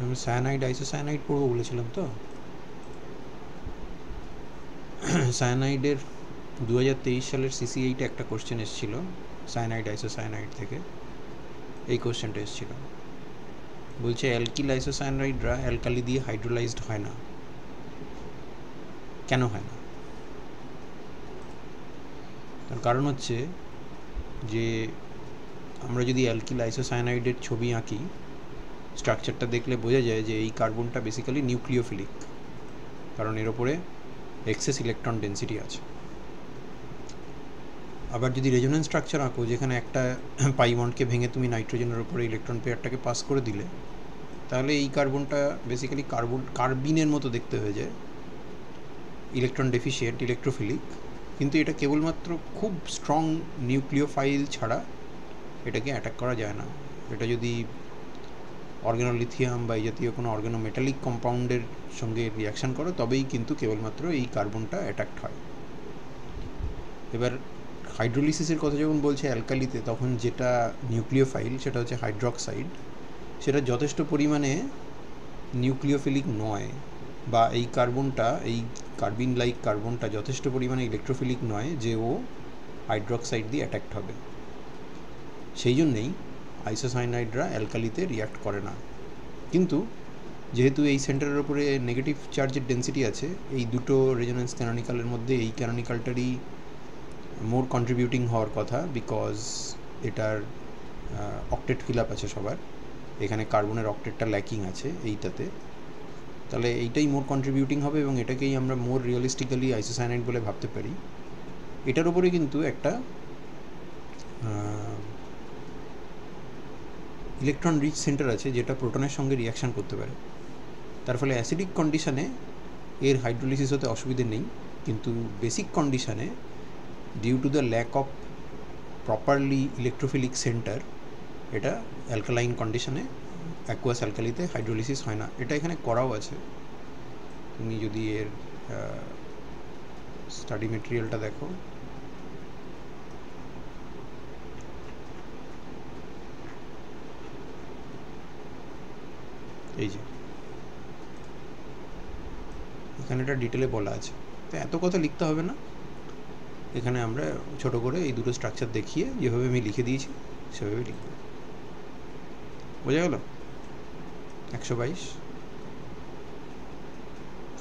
আমি cyanide isocyanide পড়বো বলেছিলাম তো। সায়ানাইডের 2023 সালের CC8 একটা কোশ্চেন এসেছিল সায়ানাইড আইসোসায়ানাইড থেকে। এই কোশ্চেনটা এসেছিল, বলছে অ্যালকিল আইসোসায়ানাইডরা অ্যালকালি দিয়ে হাইড্রোলাইজড হয় না, কেন হয় না? তার কারণ হচ্ছে যে আমরা যদি অ্যালকিল আইসোসায়ানাইডের ছবি আঁকি, স্ট্রাকচারটা দেখলে বোঝা যায় যে এই কার্বনটা বেসিক্যালি নিউক্লিওফিলিক, কারণ এর ওপরে এক্সেস ইলেকট্রন ডেন্সিটি আছে। আবার যদি রেজোনেন্স স্ট্রাকচার আঁকো যেখানে একটা পাই বন্ডকে ভেঙে তুমি নাইট্রোজেনের ওপরে ইলেকট্রন পেয়ারটাকে পাস করে দিলে, তাহলে এই কার্বনটা বেসিক্যালি কার্বিনের মতো দেখতে হয়ে যায়, ইলেকট্রন ডেফিশিয়েন্ট, ইলেকট্রোফিলিক। কিন্তু এটা কেবলমাত্র খুব স্ট্রং নিউক্লিওফাইল ছাড়া এটাকে অ্যাটাক করা যায় না। এটা যদি অর্গানোলিথিয়াম বা এই জাতীয় কোনো অর্গানোমেটালিক কম্পাউন্ডের সঙ্গে রিয়াকশান করো তবেই কিন্তু কেবলমাত্র এই কার্বনটা অ্যাটাক্ট হয়। এবার হাইড্রোলিসিসের কথা যখন বলছে অ্যালকালিতে, তখন যেটা নিউক্লিওফাইল সেটা হচ্ছে হাইড্রক্সাইড, সেটা যথেষ্ট পরিমাণে নিউক্লিওফিলিক নয়, বা এই কার্বনটা, এই কার্বিন লাইক কার্বনটা যথেষ্ট পরিমাণে ইলেকট্রোফিলিক নয় যে ও হাইড্রক্সাইড দিয়ে অ্যাট্যাক্ট হবে। সেই জন্যেই আইসোসায়ানাইডরা অ্যালকালিতে রিয়াক্ট করে না। কিন্তু যেহেতু এই সেন্টারের ওপরে নেগেটিভ চার্জের ডেন্সিটি আছে, এই দুটো রেজোনেন্স ক্যানোনিক্যালের মধ্যে এই ক্যানোনিক্যালটারই মোর কন্ট্রিবিউটিং হওয়ার কথা, বিকজ এটার অক্টেট ফিল আপ আছে সবার, এখানে কার্বনের অক্টেটটা ল্যাকিং আছে এইটাতে, তাহলে এইটাই মোর কন্ট্রিবিউটিং হবে এবং এটাকেই আমরা মোর রিয়েলিস্টিক্যালি আইসোসায়ানাইড বলে ভাবতে পারি। এটার উপরে কিন্তু একটা ইলেকট্রন রিচ সেন্টার আছে যেটা প্রোটনের সঙ্গে রিয়াকশান করতে পারে, তার ফলে অ্যাসিডিক কন্ডিশানে এর হাইড্রোলিসিস হতে অসুবিধে নেই। কিন্তু বেসিক কন্ডিশানে due to the lack of properly electrophilic centre, এটা অ্যালকালাইন কন্ডিশনে অ্যাকুয়াস অ্যালকালিতে হাইড্রোলিসিস হয় না। এটা এখানে করাও আছে, তুমি যদি এর স্টাডি মেটেরিয়ালটা দেখো, এই যে এখানে এটা ডিটেলে বলা আছে। তো এত কথা লিখতে হবে না, এখানে আমরা ছোট করে এই দুটো স্ট্রাকচার দেখিয়ে যেভাবে আমি লিখে দিয়েছি সেভাবে লিখব। বোঝা গেল? 122।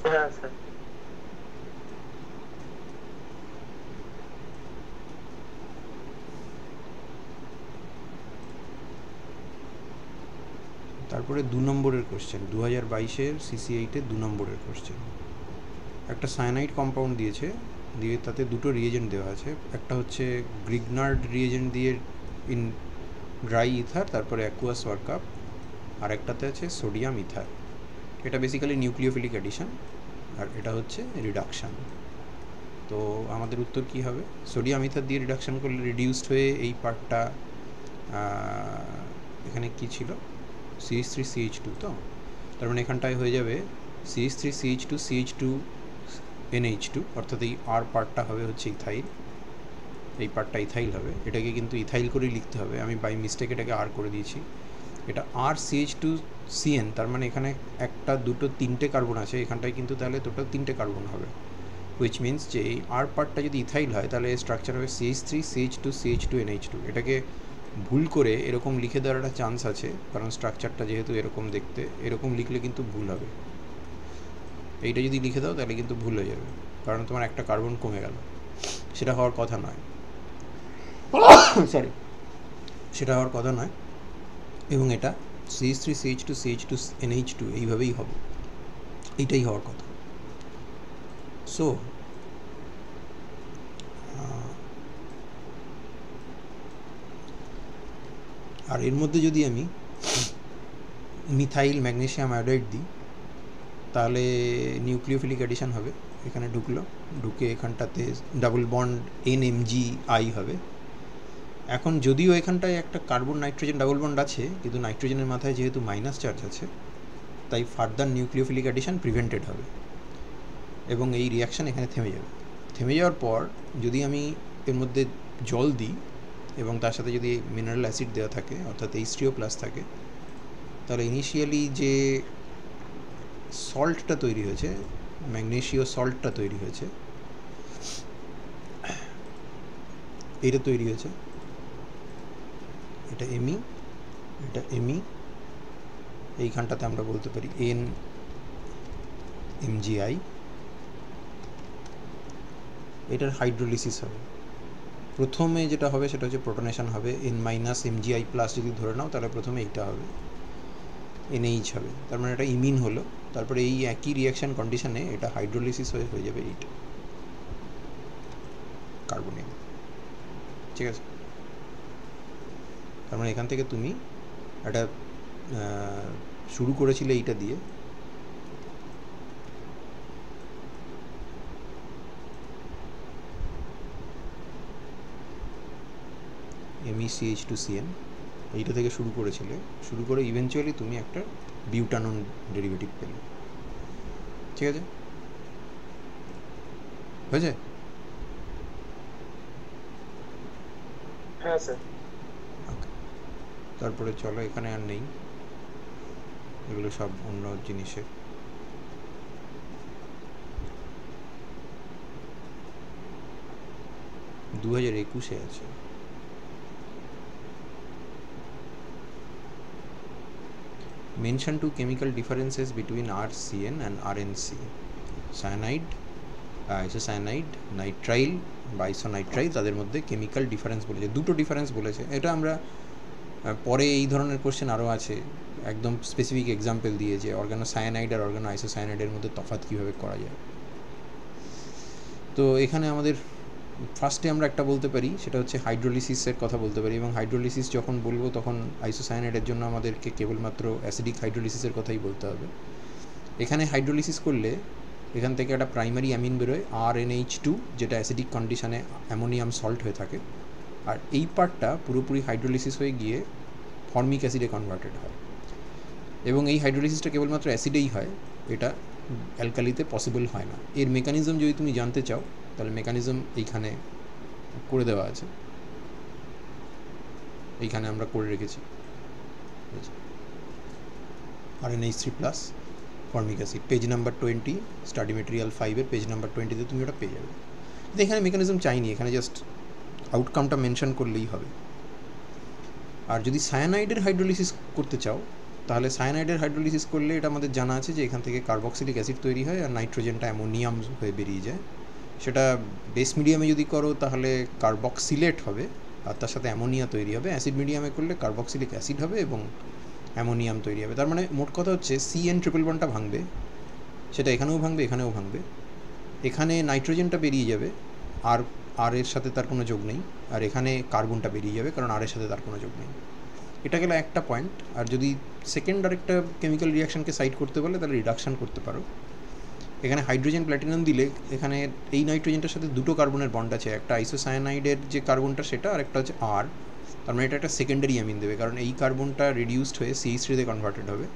হ্যাঁ স্যার। তারপরে 2 নম্বরের কোশ্চেন, 2022-এর CC8-এর 2 নম্বরের কোশ্চেন। একটা সায়ানাইড কম্পাউন্ড দিয়েছে, দিয়ে তাতে দুটো রিয়েজেন্ট দেওয়া আছে। একটা হচ্ছে গ্রিগনার্ড রিয়েজেন্ট দিয়ে ইন ড্রাই ইথার, তারপরে অ্যাকুয়াস ওয়ার্কআপ, আর একটাতে আছে সোডিয়াম ইথার। এটা বেসিক্যালি নিউক্লিওফিলিক অ্যাডিশন, আর এটা হচ্ছে রিডাকশান। তো আমাদের উত্তর কী হবে? সোডিয়াম ইথার দিয়ে রিডাকশান করলে রিডিউসড হয়ে এই পার্টটা এখানে কী ছিল, CH3CH2, তো তার মানে এখানটায় হয়ে যাবে CH3CH2 CH2 NH2, অর্থাৎ এই আর পার্টটা হবে হচ্ছে ইথাইল, এই পার্টটা ইথাইল হবে। এটাকে কিন্তু ইথাইল করেই লিখতে হবে, আমি বাই মিস্টেক এটাকে আর করে দিয়েছি। এটা আর CH2CN, তার মানে এখানে একটা, দুটো, তিনটে কার্বন আছে, এখানটায় কিন্তু তাহলে টোটাল 3টে কার্বন হবে, হুইচ মিনস যে এই আর পার্টটা যদি ইথাইল হয় তাহলে স্ট্রাকচার হবে CH3CH2 CH2 NH2। এটাকে ভুল করে এরকম লিখে দেওয়ার একটা চান্স আছে, কারণ স্ট্রাকচারটা যেহেতু এরকম দেখতে, এরকম লিখলে কিন্তু ভুল হবে। এইটা যদি লিখে দাও তাহলে কিন্তু ভুল হয়ে যাবে, কারণ তোমার একটা কার্বন কমে গেল, সেটা হওয়ার কথা নয়। সরি, সেটা হওয়ার কথা নয়। এবং এটা CH3CH2 CH2 NH2 এইভাবেই হবে, এইটাই হওয়ার কথা। সো আর এর মধ্যে যদি আমি মিথাইল ম্যাগনেসিয়াম আয়োডাইড দিই তাহলে নিউক্লিওফিলিক অ্যাডিশন হবে, এখানে ঢুকলো, ঢুকে এখানটাতে ডাবল বন্ড NMgI হবে। এখন যদিও এখানটায় একটা কার্বন নাইট্রোজেন ডাবল বন্ড আছে, কিন্তু নাইট্রোজেনের মাথায় যেহেতু মাইনাস চার্জ আছে তাই ফার্দার নিউক্লিওফিলিক অ্যাডিশন প্রিভেন্টেড হবে এবং এই রিয়াকশান এখানে থেমে যাবে। থেমে যাওয়ার পর যদি আমি এর মধ্যে জল দিই এবং তার সাথে যদি মিনারেল অ্যাসিড দেওয়া থাকে, অর্থাৎ H3O+ থাকে, তাহলে ইনিশিয়ালি যে সল্টটা তৈরি হয়েছে, ম্যাগনেসিয় সল্টটা তৈরি হয়েছে, এটা তৈরি হয়েছে, এটা এমই, এটা এমই, এইখানটাতে আমরা বলতে পারি এন এমজিআই। এটার হাইড্রোলিসিস হবে। প্রথমে যেটা হবে সেটা হচ্ছে প্রোটনেশন হবে, এন মাইনাস এমজিআই প্লাস যদি ধরে নাও তাহলে প্রথমে এইটা হবে, এনএইচ হবে, তার মানে এটা ইমিন হলো। তারপরে এই একই রিয়াকশান কন্ডিশনে এটা হাইড্রোলিসিস হয়ে যাবে এইটা কার্বনিক, ঠিক আছে। তার মানে এখান থেকে তুমি একটা শুরু করেছিলে এইটা দিয়ে, MECH2CN, এইটা থেকে শুরু করেছিলে, শুরু করে ইভেনচুয়ালি তুমি একটা বিউটানন ডেরিভেটিভ পেলে, ঠিক আছে, হয়েছে? হ্যাঁ স্যার। ওকে, তারপরে চলো, এখানে আর নেই, এগুলো সব অন্য জিনিসের। দু 2021 আছে। Mention two chemical differences between RCN and RNC. Cyanide, isocyanide, nitrile বা isonitrile, তাদের মধ্যে কেমিক্যাল ডিফারেন্স বলেছে, দুটো ডিফারেন্স বলেছে। এটা আমরা পরে এই ধরনের কোশ্চেন আরও আছে, একদম স্পেসিফিক এক্সাম্পল দিয়ে যে অর্গানোসায়ানাইড আর অর্গানো আইসোসায়ানাইডের মধ্যে তফাৎ কীভাবে করা যায়। তো এখানে আমাদের ফার্স্টে আমরা একটা বলতে পারি, সেটা হচ্ছে হাইড্রোলিসিসের কথা বলতে পারি, এবং হাইড্রোলিসিস যখন বলবো তখন আইসোসায়ানাইডের জন্য আমাদেরকে কেবলমাত্র অ্যাসিডিক হাইড্রোলিসিসের কথাই বলতে হবে। এখানে হাইড্রোলিসিস করলে এখান থেকে একটা প্রাইমারি অ্যামিন বেরোয় RNH2, যেটা অ্যাসিডিক কন্ডিশনে অ্যামোনিয়াম সল্ট হয়ে থাকে, আর এই পার্টটা পুরোপুরি হাইড্রোলিসিস হয়ে গিয়ে ফর্মিক অ্যাসিডে কনভার্টেড হয়, এবং এই হাইড্রোলিসিসটা কেবলমাত্র অ্যাসিডেই হয়, এটা অ্যালকালিতে পসিবল হয় না। এর মেকানিজম যদি তুমি জানতে চাও তাহলে মেকানিজম এইখানে করে দেওয়া আছে, এইখানে আমরা করে রেখেছি, RNH3+ formic acid, page number 20, study material 5-এর পেজ নাম্বার 20-তে তুমি ওটা পেয়ে যাবে। কিন্তু এখানে মেকানিজম চাইনি, এখানে জাস্ট আউটকামটা মেনশন করলেই হবে। আর যদি সায়ানাইডের হাইড্রোলিসিস করতে চাও তাহলে সায়ানাইডের হাইড্রোলিসিস করলে এটা আমাদের জানা আছে যে এখান থেকে কার্বক্সিলিক অ্যাসিড তৈরি হয় আর নাইট্রোজেনটা অ্যামোনিয়াম হয়ে বেরিয়ে যায়। সেটা বেস মিডিয়ামে যদি করো তাহলে কার্বক্সিলেট হবে আর তার সাথে অ্যামোনিয়া তৈরি হবে, অ্যাসিড মিডিয়ামে করলে কার্বক্সিলিক অ্যাসিড হবে এবং অ্যামোনিয়াম তৈরি হবে। তার মানে মোট কথা হচ্ছে CN ট্রিপল বন্ডটা ভাঙবে, সেটা এখানেও ভাঙবে, এখানেও ভাঙবে, এখানে নাইট্রোজেনটা বেরিয়ে যাবে, আর এর সাথে তার কোনো যোগ নেই, আর এখানে কার্বনটা বেরিয়ে যাবে কারণ আর এর সাথে তার কোনো যোগ নেই। এটা গেল একটা পয়েন্ট। আর যদি সেকেন্ড আরেকটা কেমিক্যাল রিয়াকশানকে সাইড করতে বলে তাহলে রিডাকশান করতে পারো। এখানে হাইড্রোজেন প্ল্যাটিনাম দিলে এখানে এই নাইট্রোজেনটার সাথে দুটো কার্বনের বন্ড আছে, একটা আইসোসায়ানাইডের যে কার্বনটা সেটা, আর একটা হচ্ছে আর, তার মানে এটা একটা সেকেন্ডারি অ্যামিন দেবে কারণ এই কার্বনটা রিডিউসড হয়ে CH3-তে কনভার্টেড হবে,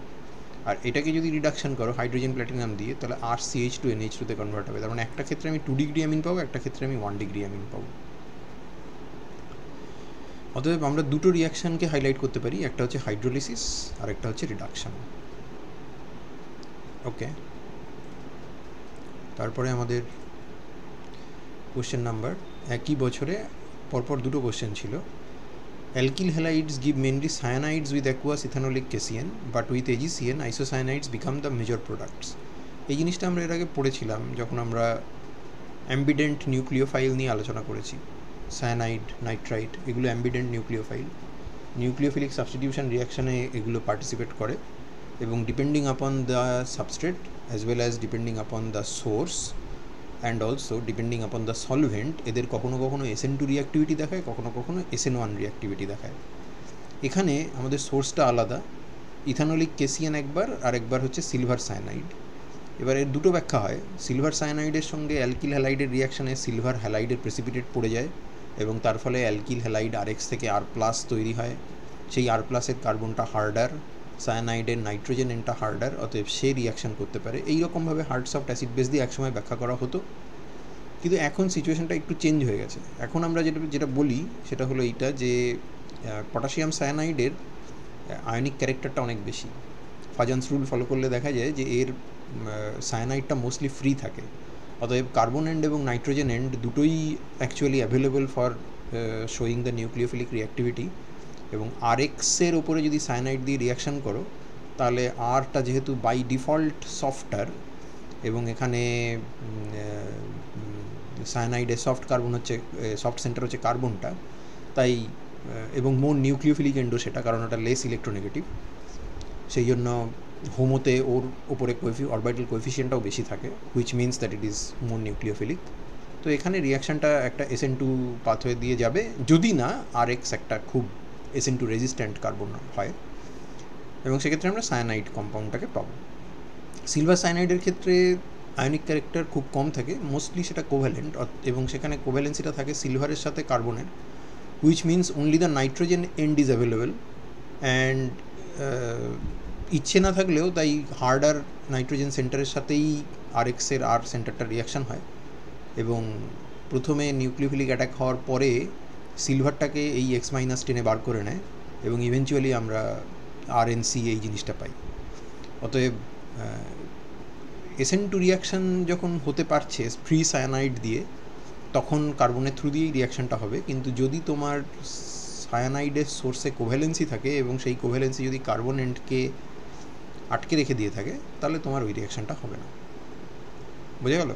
আর এটাকে যদি রিডাকশান করো হাইড্রোজেন প্ল্যাটিনাম দিয়ে তাহলে RCH2NH2-তে কনভার্ট হবে। তার মানে একটা ক্ষেত্রে আমি 2 ডিগ্রি অ্যামিন পাবো, একটা ক্ষেত্রে আমি 1 ডিগ্রি অ্যামিন পাবো। অতএব আমরা দুটো রিয়াকশানকে হাইলাইট করতে পারি, একটা হচ্ছে হাইড্রোলিসিস আর একটা হচ্ছে রিডাকশান। ওকে, তারপরে আমাদের কোশ্চেন নাম্বার, একই বছরে পরপর দুটো কোশ্চেন ছিল। Alkyl halides give mainly cyanides with aqueous ethanolic KCN, but with AgCN isocyanides become the major products. এই জিনিসটা আমরা এর আগে পড়েছিলাম যখন আমরা অ্যাম্বিডেন্ট নিউক্লিওফাইল নিয়ে আলোচনা করেছি। সায়ানাইড, নাইট্রাইট, এগুলো অ্যাম্বিডেন্ট নিউক্লিওফাইল, নিউক্লিওফিলিক সাবস্টিটিউশন রিয়াকশানে এগুলো পার্টিসিপেট করে, এবং depending upon the substrate as well as depending upon the source and also depending upon the solvent, এদের কখনো কখনো SN2 রিঅ্যাক্টিভিটি দেখায়, কখনো কখনো SN1 রিঅ্যাক্টিভিটি দেখায়। এখানে আমাদের সোর্সটা আলাদা, ইথানোলিক কেসিয়ান একবার, আর একবার হচ্ছে সিলভার সায়ানাইড। এবার এর দুটো ব্যাখ্যা হয়। সিলভার সায়ানাইডের সঙ্গে অ্যালকিল হ্যালাইডের রিয়াকশানে সিলভার হ্যালাইডের প্রেসিপিটেট পড়ে যায় এবং তার ফলে অ্যালকিল হ্যালাইড RX থেকে R+ তৈরি হয়। সেই R+ এর কার্বনটা হার্ডার, সায়ানাইডের নাইট্রোজেন এনটা হার্ডার, অতএব সে রিয়াকশান করতে পারে। এইরকমভাবে হার্ড সফট অ্যাসিড বেস দিয়ে একসময় ব্যাখ্যা করা হতো, কিন্তু এখন সিচুয়েশনটা একটু চেঞ্জ হয়ে গেছে। এখন আমরা যেটা বলি সেটা হলো এইটা যে পটাশিয়াম সায়ানাইডের আয়নিক ক্যারেক্টারটা অনেক বেশি। ফাজান্স রুল ফলো করলে দেখা যায় যে এর সায়ানাইডটা মোস্টলি ফ্রি থাকে, অতএব কার্বন এন্ড এবং নাইট্রোজেন এন্ড দুটোই actually available for showing the nucleophilic reactivity. এবং আরএক্সের ওপরে যদি সায়ানাইড দিয়ে রিয়াকশান করো তাহলে আরটা যেহেতু বাই ডিফল্ট সফটার এবং এখানে সায়ানাইডের সফট কার্বন হচ্ছে, সফট সেন্টার হচ্ছে কার্বনটা, তাই এবং মোর নিউক্লিওফিলিক এন্ডো সেটা, কারণ ওটা লেস ইলেকট্রোনেগেটিভ, সেই জন্য হোমোতে ওর ওপরে অরবিটাল কোএফিসিয়েন্টটাও বেশি থাকে, which means that it is more nucleophilic. তো এখানে রিয়াকশানটা একটা SN2 পাথওয়ে দিয়ে যাবে, যদি না আরএক্স একটা খুব SN2 রেজিস্ট্যান্ট কার্বন হয়, এবং সেক্ষেত্রে আমরা সায়ানাইড কম্পাউন্ডটাকে পাবো। সিলভার সায়ানাইডের ক্ষেত্রে আয়নিক ক্যারেক্টার খুব কম থাকে, মোস্টলি সেটা কোভ্যালেন্ট, এবং সেখানে কোভ্যালেন্সিটা থাকে সিলভারের সাথে কার্বনের, which means only the nitrogen end is available. And ইচ্ছে না থাকলেও তাই হার্ডার নাইট্রোজেন সেন্টারের সাথেই আরএক্সের আর সেন্টারটা রিয়াকশান হয়, এবং প্রথমে নিউক্লিওফিলিক অ্যাটাক হওয়ার পরে সিলভারটাকে এই X-10 বার করে নেয়, এবং ইভেনচুয়ালি আমরা RNC এই জিনিসটা পাই। অতএব SN2 রিয়াকশান যখন হতে পারছে ফ্রি সায়ানাইড দিয়ে, তখন কার্বনের থ্রু দিয়েই রিয়াকশানটা হবে। কিন্তু যদি তোমার সায়ানাইডের সোর্সে কোভ্যালেন্সি থাকে এবং সেই কোভ্যালেন্সি যদি কার্বন এন্ডকে আটকে রেখে দিয়ে থাকে, তাহলে তোমার ওই রিয়াকশানটা হবে না। বোঝা গেল?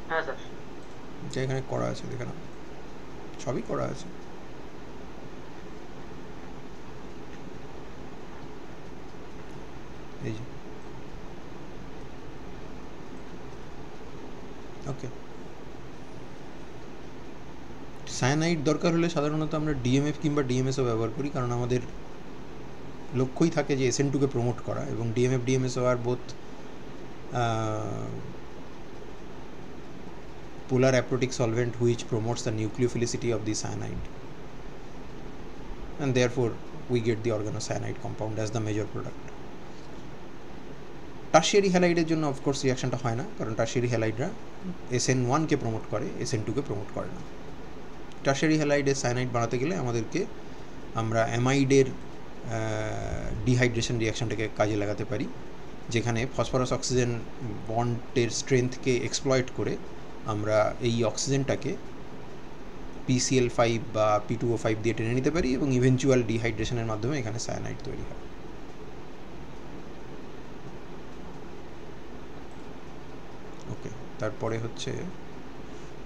হ্যাঁ স্যার। যা এখানে করা আছে দেখে না, সবই করা আছে। এই যে ওকে, সায়ানাইড দরকার হলে সাধারণত আমরা DMF কিংবা DMSও ব্যবহার করি, কারণ আমাদের লক্ষ্যই থাকে যে SN2কে প্রমোট করা, এবং DMF DMSও R both polar aprotic solvent which promotes the nucleophilicity of the cyanide, and therefore we get the organocyanide compound as the major product. Tertiary হ্যালাইডের জন্য অফকোর্স রিয়াকশনটা হয় না, কারণ টারশিয়ারি হ্যালাইডরা SN1কে প্রমোট করে, SN2কে প্রমোট করে না। টারশিয়ারি হ্যালাইডের সায়ানাইড বানাতে গেলে আমরা অ্যামাইডের ডিহাইড্রেশন রিয়াকশনটাকে কাজে লাগাতে পারি, যেখানে ফসফরাস অক্সিজেন বন্ডের স্ট্রেংথকে এক্সপ্লয়েট করে আমরা এই অক্সিজেনটাকে PCl5 বা P2O5 দিয়ে টেনে নিতে পারি, এবং ইভেনচুয়াল ডিহাইড্রেশনের মাধ্যমে এখানে সায়ানাইড তৈরি হয়। ওকে,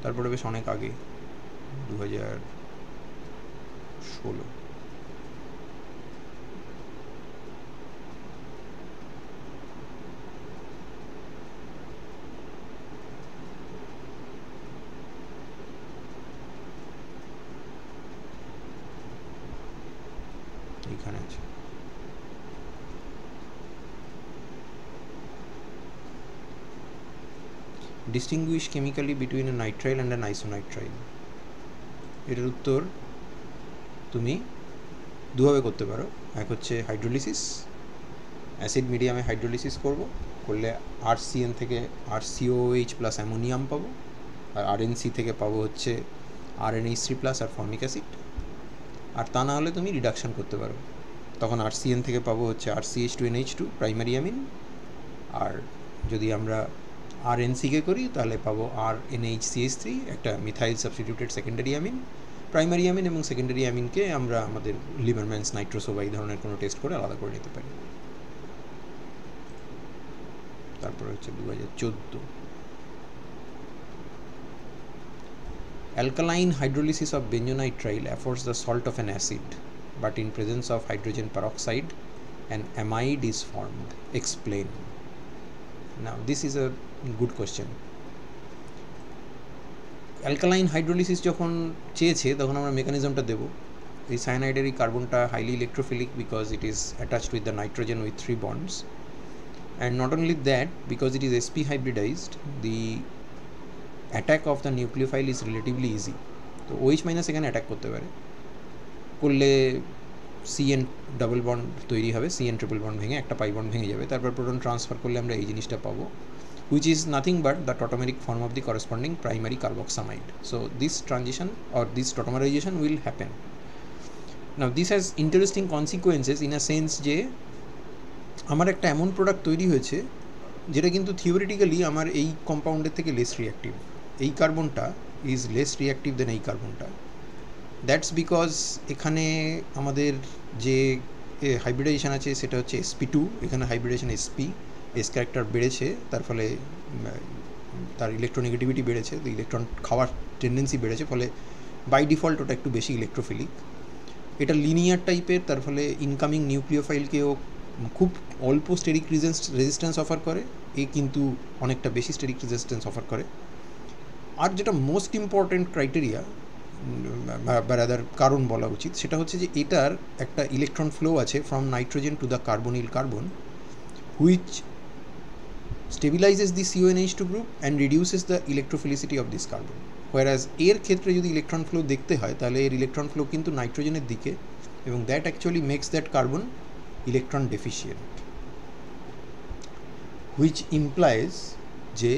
তারপরে বেশ অনেক আগে 2016 এখানে আছে। Distinguish chemically between a nitrile and an isonitrile. এটার উত্তর তুমি দুভাবে করতে পারো। এক হচ্ছে হাইড্রোলিসিস, অ্যাসিড মিডিয়ামে হাইড্রোলিসিস করলে RCN থেকে RCOH প্লাস অ্যামোনিয়াম পাবো, আর RNC থেকে পাবো হচ্ছে RNH3 প্লাস আর ফর্মিক অ্যাসিড। আর তা না হলে তুমি রিডাকশান করতে পারো, তখন RCN থেকে পাবো হচ্ছে RCH2NH2 প্রাইমারি অ্যামিন, আর যদি আমরা RNCকে করি তাহলে পাবো RNHCH3 একটা methyl substituted secondary amine. Primary amine এবং সেকেন্ডারি অ্যামিনকে আমরা আমাদের লিবারম্যানস নাইট্রোসো বা এই ধরনের কোনো টেস্ট করে আলাদা করে নিতে পারি। তারপরে হচ্ছে 2014 alkaline hydrolysis of benzoyl affords the salt of an acid, but in presence of hydrogen peroxide an amide is formed. Explain. Now this is a good question. Alkaline hydrolysis যখন চেয়েছে তখন আমরা মেকানিজমটা দেবো। এই সায়ানাইডের এই কার্বনটা highly electrophilic because it is attached with the nitrogen with 3 bonds, and not only that, because it is sp hybridized, the attack of the nucleophile is relatively easy. তো OH- এখানে অ্যাটাক করতে পারে, করলে CN ডাবল বন্ড তৈরি হবে, CN triple bond ভেঙে একটা pi bond ভেঙে যাবে, তারপর প্রোটন ট্রান্সফার করলে আমরা এই জিনিসটা পাবো। which is nothing but the tautomeric form of the corresponding primary carboxamide. So this transition or this tautomerization will happen. Now this has interesting consequences in a sense যে আমার একটা এমন প্রোডাক্ট তৈরি হয়েছে যেটা কিন্তু থিওরিটিক্যালি আমার এই কম্পাউন্ডের থেকে লেস রিঅ্যাক্টিভ, এই কার্বনটা ইজ লেস রিঅ্যাক্টিভ দেন এই কার্বনটা। দ্যাটস বিকজ এখানে আমাদের যে হাইব্রিডাইজেশন আছে সেটা হচ্ছে sp2, এখানে হাইব্রিডাইজেশন sp, এস ক্যারেক্টার বেড়েছে, তার ফলে তার ইলেকট্রোনেগেটিভিটি বেড়েছে, ইলেকট্রন খাওয়ার টেন্ডেন্সি বেড়েছে, ফলে বাই ডিফল্ট ওটা একটু বেশি ইলেকট্রোফিলিক। এটা লিনিয়ার টাইপের, তার ফলে ইনকামিং নিউক্লিওফাইলকেও খুব অল্প স্টেরিক রেজিস্ট্যান্স অফার করে, এ কিন্তু অনেকটা বেশি স্টেরিক রেজিস্ট্যান্স অফার করে। আর যেটা মোস্ট ইম্পর্ট্যান্ট ক্রাইটেরিয়া বা রাদার কারণ বলা উচিত, সেটা হচ্ছে যে এটার একটা ইলেকট্রন ফ্লো আছে from nitrogen to the carbonyl carbon, which stabilises the CONH2 group and reduces the electrophilicity of this carbon. Whereas এর ক্ষেত্রে যদি ইলেকট্রন ফ্লো দেখতে হয় তাহলে এর ইলেকট্রন ফ্লো কিন্তু নাইট্রোজেনের দিকে, এবং that actually makes that carbon electron deficient, which implies যে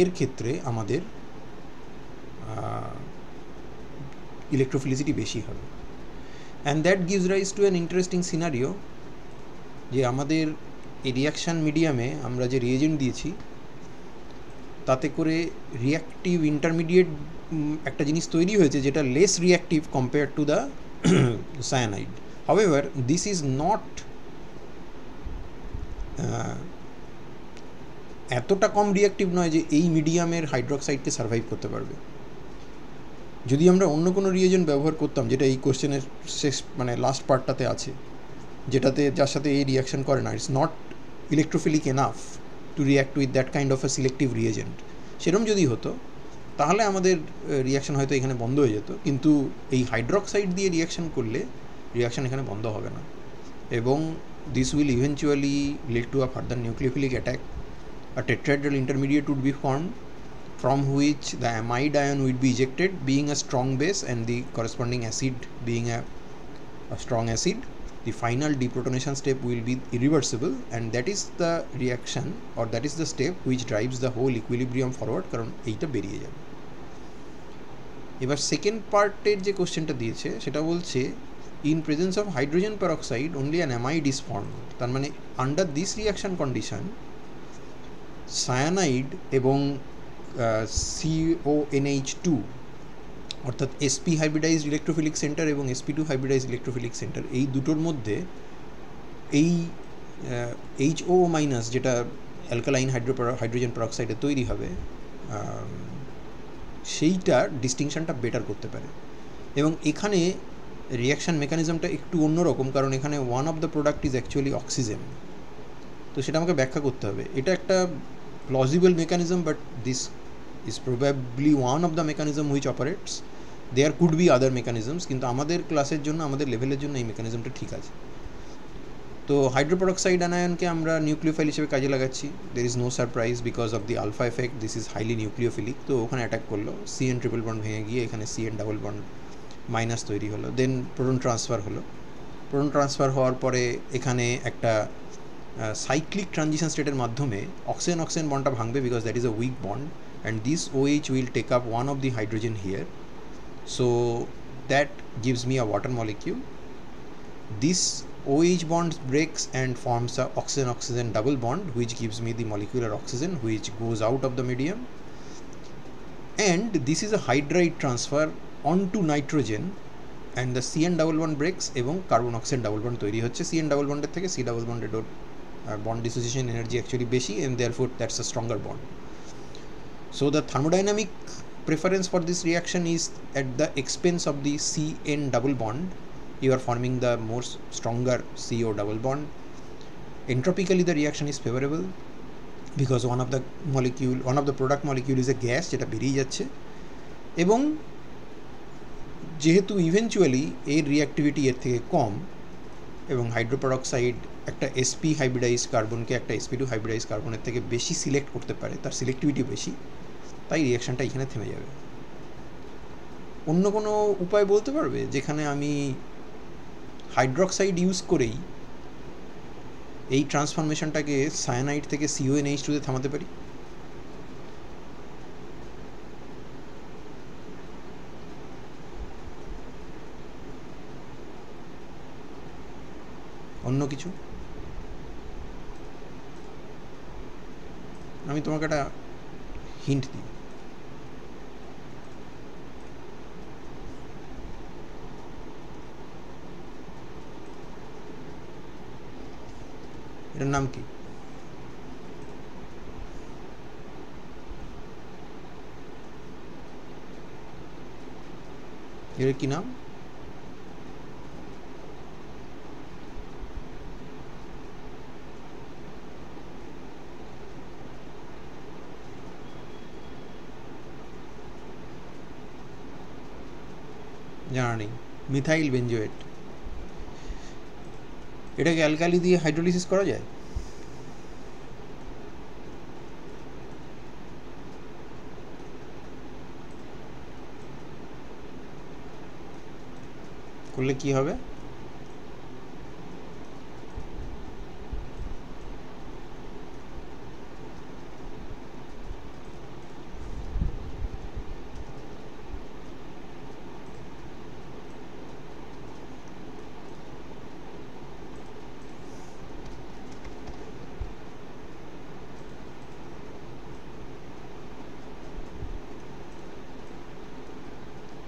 এর ক্ষেত্রে আমাদের ইলেকট্রোফিলিসিটি বেশি হবে। And that gives rise to an interesting scenario যে আমাদের এই রিয়াকশান মিডিয়ামে আমরা যে রিয়েজেন্ট দিয়েছি তাতে করে রিয়াক্টিভ ইন্টারমিডিয়েট একটা জিনিস তৈরি হয়েছে যেটা less reactive compare to the cyanide. However this is not এতটা কম রিয়াক্টিভ নয় যে এই মিডিয়ামের হাইড্রোক্সাইডকে সার্ভাইভ করতে পারবে। যদি আমরা অন্য কোনো রিয়েজেন্ট ব্যবহার করতাম, যেটা এই কোশ্চেনের শেষ মানে লাস্ট পার্টটাতে আছে, যেটাতে যার সাথে এই রিয়াকশন করে না, it's not electrophilic enough to react with that kind of A selective reagent, সেরকম যদি হতো তাহলে আমাদের রিয়াকশন হয়তো এখানে বন্ধ হয়ে যেত। কিন্তু এই হাইড্রোক্সাইড দিয়ে রিয়াকশন করলে রিয়াকশন এখানে বন্ধ হবে না, এবং this will eventually lead to a further nucleophilic attack. A tetrahedral intermediate would be formed from which the amide ion would be ejected, being a strong base and the corresponding acid being a strong acid. The final deprotonation step will be irreversible, and that is the reaction or that is the step which drives the whole equilibrium forward, কারণ এইটা বেরিয়ে যাবে। এবার second পার্টের যে কোশ্চেনটা দিয়েছে সেটা বলছে in presence of hydrogen peroxide only an amide is formed। তার মানে under this reaction condition cyanide এবং CONH2 অর্থাৎ sp হাইব্রিডাইজড ইলেকট্রোফিলিক সেন্টার এবং sp2 হাইব্রিডাইজড ইলেকট্রোফিলিক সেন্টার, এই দুটোর মধ্যে এই HO- যেটা অ্যালকালাইন হাইড্রোজেন পেরক্সাইডে তৈরি হবে সেইটা ডিস্টিংশনটা বেটার করতে পারে। এবং এখানে রিয়াকশান মেকানিজমটা একটু অন্যরকম, কারণ এখানে one of the product is actually oxygen. তো সেটা আমাকে ব্যাখ্যা করতে হবে। এটা একটা plausible mechanism, but this is probably one of the mechanism which operates. There could be other mechanisms, কিন্তু আমাদের ক্লাসের জন্য, আমাদের লেভেলের জন্য এই মেকানিজমটা ঠিক আছে। তো হাইড্রোপেরক্সাইড আনায়নকে আমরা নিউক্লিওফাইল হিসেবে কাজে লাগাচ্ছি। There is no surprise because of the alpha effect, this is highly nucleophilic. তো ওখানে অ্যাটাক করলো, CN ট্রিপল বন্ড ভেঙে গিয়ে এখানে CN ডাবল বন্ড মাইনাস তৈরি হলো, দেন প্রোটন ট্রান্সফার হলো। প্রোটন ট্রান্সফার হওয়ার পরে এখানে একটা সাইক্লিক ট্রানজিশন স্টেটের মাধ্যমে অক্সিজেন অক্সিজেন বন্ডটা ভাঙবে, because that is a weak bond, and this OH will take up one of the hydrogen here, so that gives me a water molecule. This OH bond breaks and forms a oxygen-oxygen double bond, which gives me the molecular oxygen which goes out of the medium, and this is a hydride transfer onto nitrogen, and the CN double bond breaks এবং carbon oxygen double bond তৈরি হচ্ছে। CN double বন্ডের থেকে C double bond এর bond dissociation energy actually বেশি, and therefore that's a stronger bond. So the thermodynamic preference for this reaction is at the expense of the CN double bond. You are forming the more stronger CO double bond. Entropically the reaction is favorable because one of the product molecule is a gas যেটা বেরিয়ে যাচ্ছে, এবং যেহেতু eventually এর reactivity এর থেকে কম এবং হাইড্রোপেরক্সাইড একটা sp হাইব্রিডাইজ কার্বনকে একটা sp2 হাইব্রিডাইজ কার্বনের থেকে বেশি সিলেক্ট করতে পারে, তার সিলেক্টিভিটি বেশি, তাই রিঅ্যাকশানটা এখানে থেমে যাবে। অন্য কোনো উপায় বলতে পারবে যেখানে আমি হাইড্রোক্সাইড ইউজ করেই এই ট্রান্সফরমেশনটাকে সায়ানাইড থেকে CONH2 তে থামাতে পারি? অন্য কিছু? আমি তোমাকে একটা হিন্ট দিই, এটার নাম কি? এর কি নাম? জানা নেই। Methyl benzoate. এটাকে অ্যালকালি দিয়ে হাইড্রোলিসিস করা যায়? করলে কি হবে?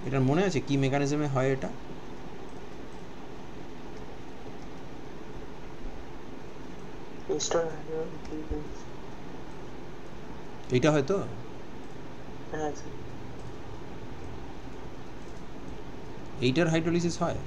এটার মনে আছে কি মেকানিজমে হয় এটা? এইটা হয়তো এইটার হাইড্রোলিসিস হয়?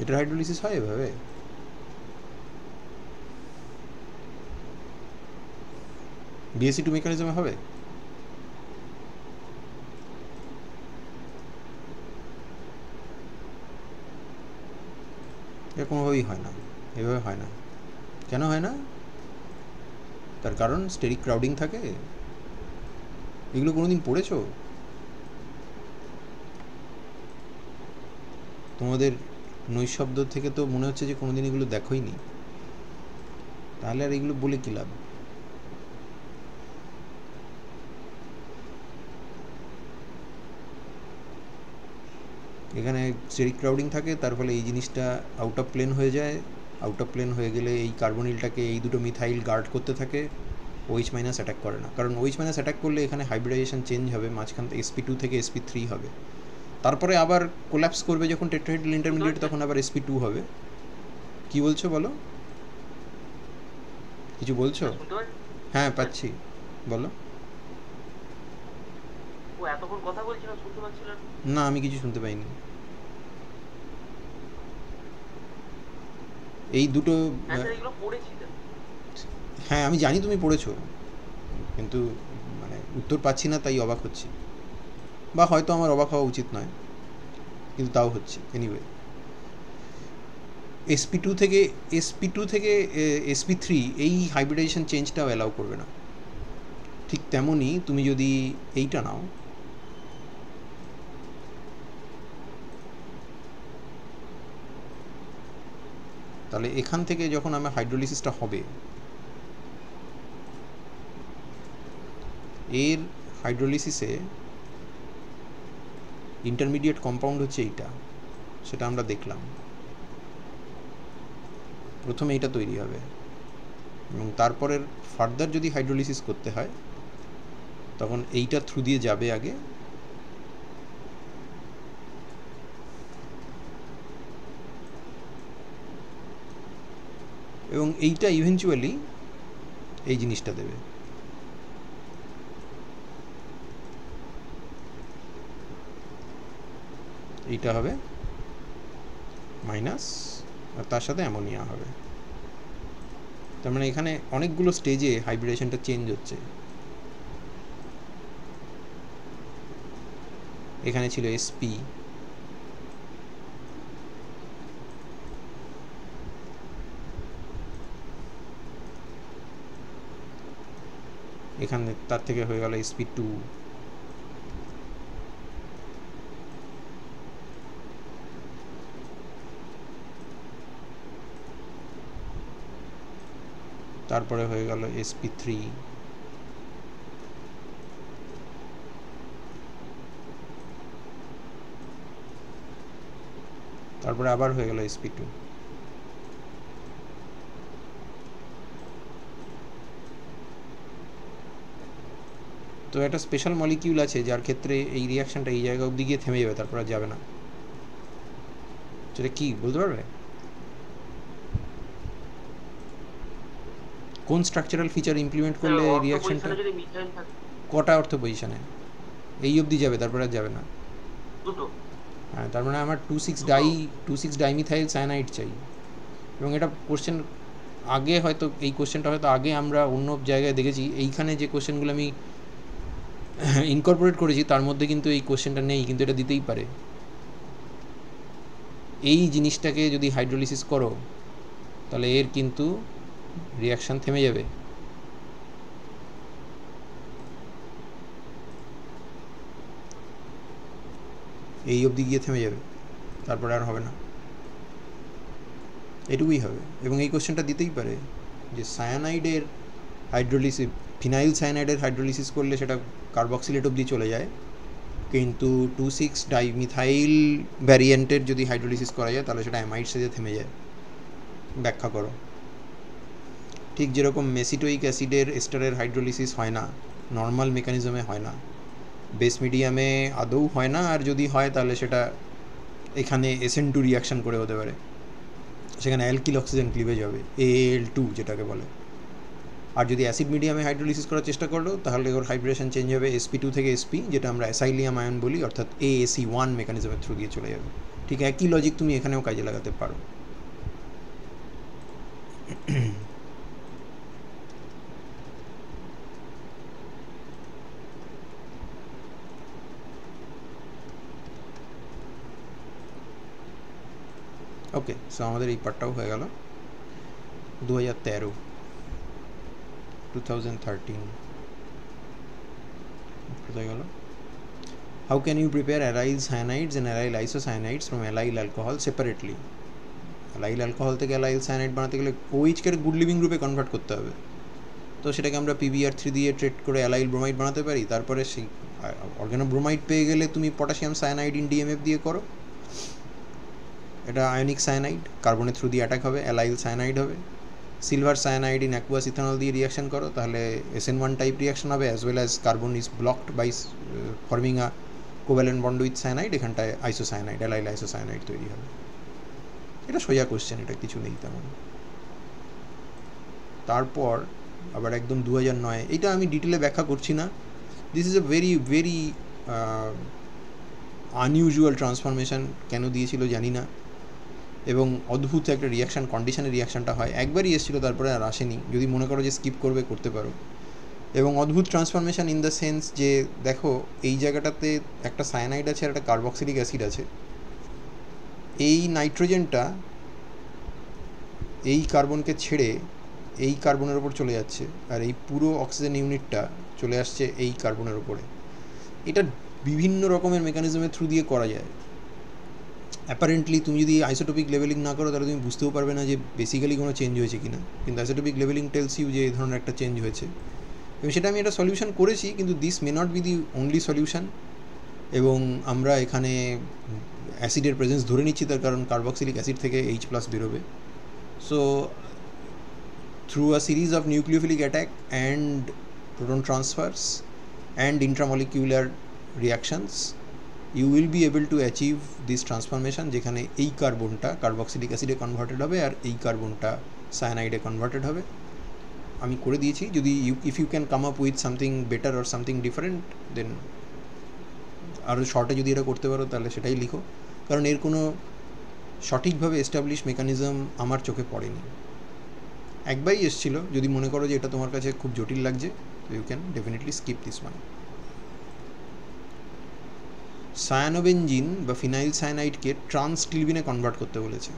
এটার হাইড্রোলিসিস হয় এভাবে? বিএসসি টু মেকানিজমে হবে? এটা কোনোভাবেই হয় না, এভাবে হয় না। কেন হয় না? তার কারণ স্টেরিক ক্রাউডিং থাকে। এগুলো কোনোদিন পড়েছো? তোমাদের নৈশব্দ থেকে তো মনে হচ্ছে যে কোনোদিন এগুলো দেখোই নি, তাহলে আর এগুলো বলে কী লাভ? এখানে স্টেরিক ক্রাউডিং থাকে, তার ফলে এই জিনিসটা আউট অফ প্লেন হয়ে যায়। আউট অফ প্লেন হয়ে গেলে এই কার্বনিলটাকে এই দুটো মিথাইল গার্ড করতে থাকে, OH মাইনাস অ্যাটাক করে না। কারণ OH মাইনাস অ্যাটাক করলে এখানে হাইব্রিডাইজেশন চেঞ্জ হবে, মাঝখান থেকে sp2 থেকে sp3 হবে, তারপরে আবার কোল্যাপস করবে যখন টেট্রাহেড্রাল ইন্টারমিডিয়েট, তখন আবার sp2 হবে। কি বলছো বলো? কিছু বলছো? হ্যাঁ পাচ্ছি, বলো। না, আমি কিছু শুনতে পাইনি। এই দুটো, হ্যাঁ আমি জানি তুমি পড়েছো, কিন্তু মানে উত্তর পাচ্ছি না, তাই অবাক হচ্ছি। বা হয়তো আমার অবাক হওয়া উচিত নয়, কিন্তু তাও হচ্ছে। এনিওয়ে, sp2 থেকে sp3 এই হাইব্রিডাইজেশন চেঞ্জটাও অ্যালাউ করবে না। ঠিক তেমনই তুমি যদি এইটা নাও, তাহলে এখান থেকে যখন আমার হাইড্রোলিসিসটা হবে, এর হাইড্রোলিসিসে ইন্টারমিডিয়েট কম্পাউন্ড হচ্ছে এইটা, সেটা আমরা দেখলাম। প্রথমে এইটা তৈরি হবে এবং তারপরের ফার্দার যদি হাইড্রোলিসিস করতে হয় তখন এইটা থ্রু দিয়ে যাবে আগে, এবং এইটা ইভেনচুয়ালি এই জিনিসটা দেবে। এইটা হবে মাইনাস, আর তার সাথে অ্যামোনিয়া হবে। তার মানে এখানে অনেকগুলো স্টেজে হাইব্রিডেশনটা চেঞ্জ হচ্ছে। এখানে ছিল sp, এখানে তার থেকে হয়ে গেল sp2, তারপরে হয়ে গেল sp3, তারপরে আবার হয়ে গেল sp2। তো একটা স্পেশাল মলিকিউল আছে যার ক্ষেত্রে এই রিয়াকশনটা এই জায়গা অবধি গিয়ে থেমে যাবে, তারপর আর যাবে না। সেটা কি বলতে পারবে? কোন স্ট্রাকচারাল ফিচার ইমপ্লিমেন্ট করলে এই রিয়াকশনটা কটা অর্থ পজিশনে এই অবধি যাবে, তারপর আর যাবে না? দুটো। হ্যাঁ, তার মানে আমার 2,6 ডাইমিথাইল সায়ানাইড চাই। এবং এটা কোশ্চেন আগে হয়তো, এই কোশ্চেনটা হয়তো আগে আমরা অন্য জায়গায় দেখেছি। এইখানে যে কোশ্চেনগুলো আমি ইনকর্পোরেট করেছি তার মধ্যে কিন্তু এই কোশ্চেনটা নেই, কিন্তু এটা দিতেই পারে। এই জিনিসটাকে যদি হাইড্রোলিসিস করো তাহলে এর কিন্তু রিয়াকশান থেমে যাবে। এই অবধি গিয়ে থেমে যাবে, তারপরে আর হবে না, এটুকুই হবে। এবং এই কোশ্চেনটা দিতেই পারে যে সায়ানাইডের হাইড্রোলিসিস, ফিনাইল সায়ানাইডের হাইড্রোলিসিস করলে সেটা কার্বক্সিলেট অবধি চলে যায়, কিন্তু 2,6 ডাইমিথাইল ভ্যারিয়েন্টের যদি হাইড্রোলিসিস করা যায় তাহলে সেটা অ্যামাইড স্টেজে থেমে যায়। ব্যাখ্যা করো। ঠিক যেরকম মেসিটোইক অ্যাসিডের এস্টারের হাইড্রোলিসিস হয় না, নর্মাল মেকানিজমে হয় না, বেস মিডিয়ামে আদৌ হয় না, আর যদি হয় তাহলে সেটা এখানে SN2 রিয়াকশান করে হতে পারে, সেখানে অ্যালকিল অক্সিজেন ক্লিভেজ হবে, Al2 যেটাকে বলে। আর যদি অ্যাসিড মিডিয়ামে হাইড্রোলিসিস করার চেষ্টা করো তাহলে ওর হাইব্রেশন চেঞ্জ হবে sp2 থেকে sp, যেটা আমরা অ্যাসাইলিয়াম আয়ন বলি, অর্থাৎ AAC1 মেকানিজমের থ্রু দিয়ে চলে যাবে। ঠিক একই লজিক তুমি এখানেও কাজে লাগাতে পারো। ওকে, সো আমাদের এই পার্টটাও হয়ে গেল। 2013 কোথায় গেল? How can you prepare aryl cyanides and aryl isocyanides from aryl alcohol separately? Allyl alcohol থেকে অ্যালাইল সায়ানাইড বানাতে গেলে OH-কে গুড লিভিং গ্রুপে কনভার্ট করতে হবে। তো সেটাকে আমরা PbR3 দিয়ে ট্রিট করে অ্যালাইল ব্রোমাইড বানাতে পারি। তারপরে সেই অর্গানো ব্রোমাইড পেয়ে গেলে তুমি পটাশিয়াম সায়ানাইড ইন DMF দিয়ে করো, এটা আয়নিক সায়ানাইড, কার্বনের থ্রু দিয়ে অ্যাটাক হবে, অ্যালাইল সায়ানাইড হবে। Silver cyanide in aqueous ethanol দিয়ে রিয়াকশন করো, তাহলে SN1 টাইপ রিয়াকশন হবে, as well as carbon is blocked by forming a covalent bond with cyanide, এখানটায় আইসোসায়ানাইড, অ্যালাইল আইসোসায়ানাইড তৈরি হবে। এটা সোজা কোশ্চেন, এটা কিছু নেই তেমন। তারপর আবার একদম 2009, এইটা আমি ডিটেলে ব্যাখ্যা করছি না। This is a very very unusual transformation, কেন দিয়েছিল জানি না, এবং অদ্ভুত একটা রিয়াকশান, কন্ডিশনের রিয়াকশানটা হয়। একবারই এসেছিলো, তারপরে আর আসেনি। যদি মনে করো যে স্কিপ করবে, করতে পারো। এবং অদ্ভুত ট্রান্সফরমেশন ইন দ্য সেন্স যে দেখো এই জায়গাটাতে একটা সায়ানাইড আছে আর একটা কার্বক্সিলিক অ্যাসিড আছে। এই নাইট্রোজেনটা এই কার্বনকে ছেড়ে এই কার্বনের ওপর চলে যাচ্ছে, আর এই পুরো অক্সিজেন ইউনিটটা চলে আসছে এই কার্বনের ওপরে। এটা বিভিন্ন রকমের মেকানিজমের থ্রু দিয়ে করা যায়। অ্যাপারেন্টলি তুমি যদি আইসোটোপিক লেভেলিং না করো তাহলে তুমি বুঝতেও পারবে না যে বেসিক্যালি কোনো চেঞ্জ হয়েছে কিনা, কিন্তু আইসোটোপিক লেভেলিং টেলস ইউ যে এই ধরনের একটা চেঞ্জ হয়েছে, এবং সেটা আমি একটা সলিউশন করেছি, কিন্তু this may not be the only solution. এবং আমরা এখানে অ্যাসিডের প্রেজেন্স ধরে নিচ্ছি, তার কারণ কার্বক্সিলিক অ্যাসিড থেকে H+ বেরোবে। So through a series of nucleophilic attack and proton transfers and intramolecular reactions you will be able to achieve this transformation, যেখানে এই কার্বনটা কার্বক্সিলিক অ্যাসিডে কনভার্টেড হবে আর এই কার্বনটা সায়ানাইডে কনভার্টেড হবে। আমি করে দিয়েছি। যদি if you can come up with something better or something different, then আরও শর্টে যদি এটা করতে পারো তাহলে সেটাই লিখো, কারণ এর কোনো সঠিকভাবে এস্টাবলিশ মেকানিজম আমার চোখে পড়েনি। একবারই এসেছিল। যদি মনে করো যে এটা তোমার কাছে খুব জটিল লাগছে, you can definitely skip this one. Cyanobenzene বা ফিনাইল সায়ানাইডকে ট্রান্সটিলবিনে কনভার্ট করতে বলেছে।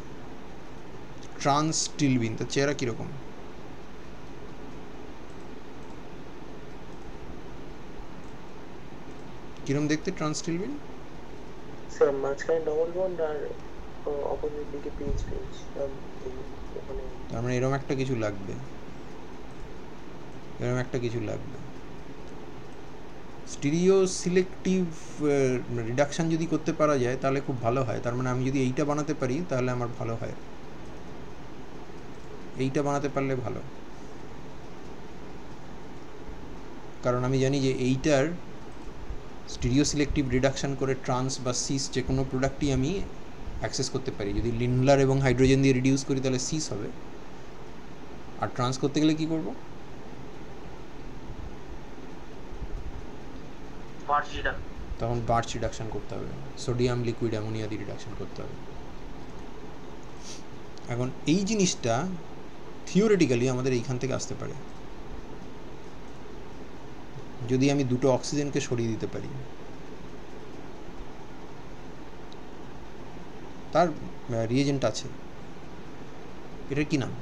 ট্রান্সটিলবিন, তার চেহারা কীরকম? কিরম দেখতে ট্রান্সটিলবিন? স্যার মাঝখানে ডবল বন্ড আর অপোজিট দিকে পিএইচ, তার মানে এরকম একটা কিছু লাগবে। এরকম একটা কিছু লাগবে। স্টিরিও সিলেক্টিভ রিডাকশান যদি করতে পারা যায় তাহলে খুব ভালো হয়। তার মানে আমি যদি এইটা বানাতে পারি তাহলে আমার ভালো হয়, এইটা বানাতে পারলে ভালো। কারণ আমি জানি যে এইটার স্টিরিও সিলেক্টিভ রিডাকশান করে ট্রান্স বা সিস যে কোনো প্রোডাক্টই আমি অ্যাক্সেস করতে পারি। যদি লিন্ডলার এবং হাইড্রোজেন দিয়ে রিডিউস করি তাহলে সিস হবে, আর ট্রান্স করতে গেলে কী করবো? তখন বার্চ রিডাকশান করতে হবে, সোডিয়াম লিকুইড অ্যামোনিয়া দিয়ে রিডাকশান করতে হবে। এখন এই জিনিসটা থিওরিটিক্যালি আমাদের এইখান থেকে আসতে পারে যদি আমি দুটো অক্সিজেনকে সরিয়ে দিতে পারি। তার রিয়েজেন্ট আছে, এটার কি নাম?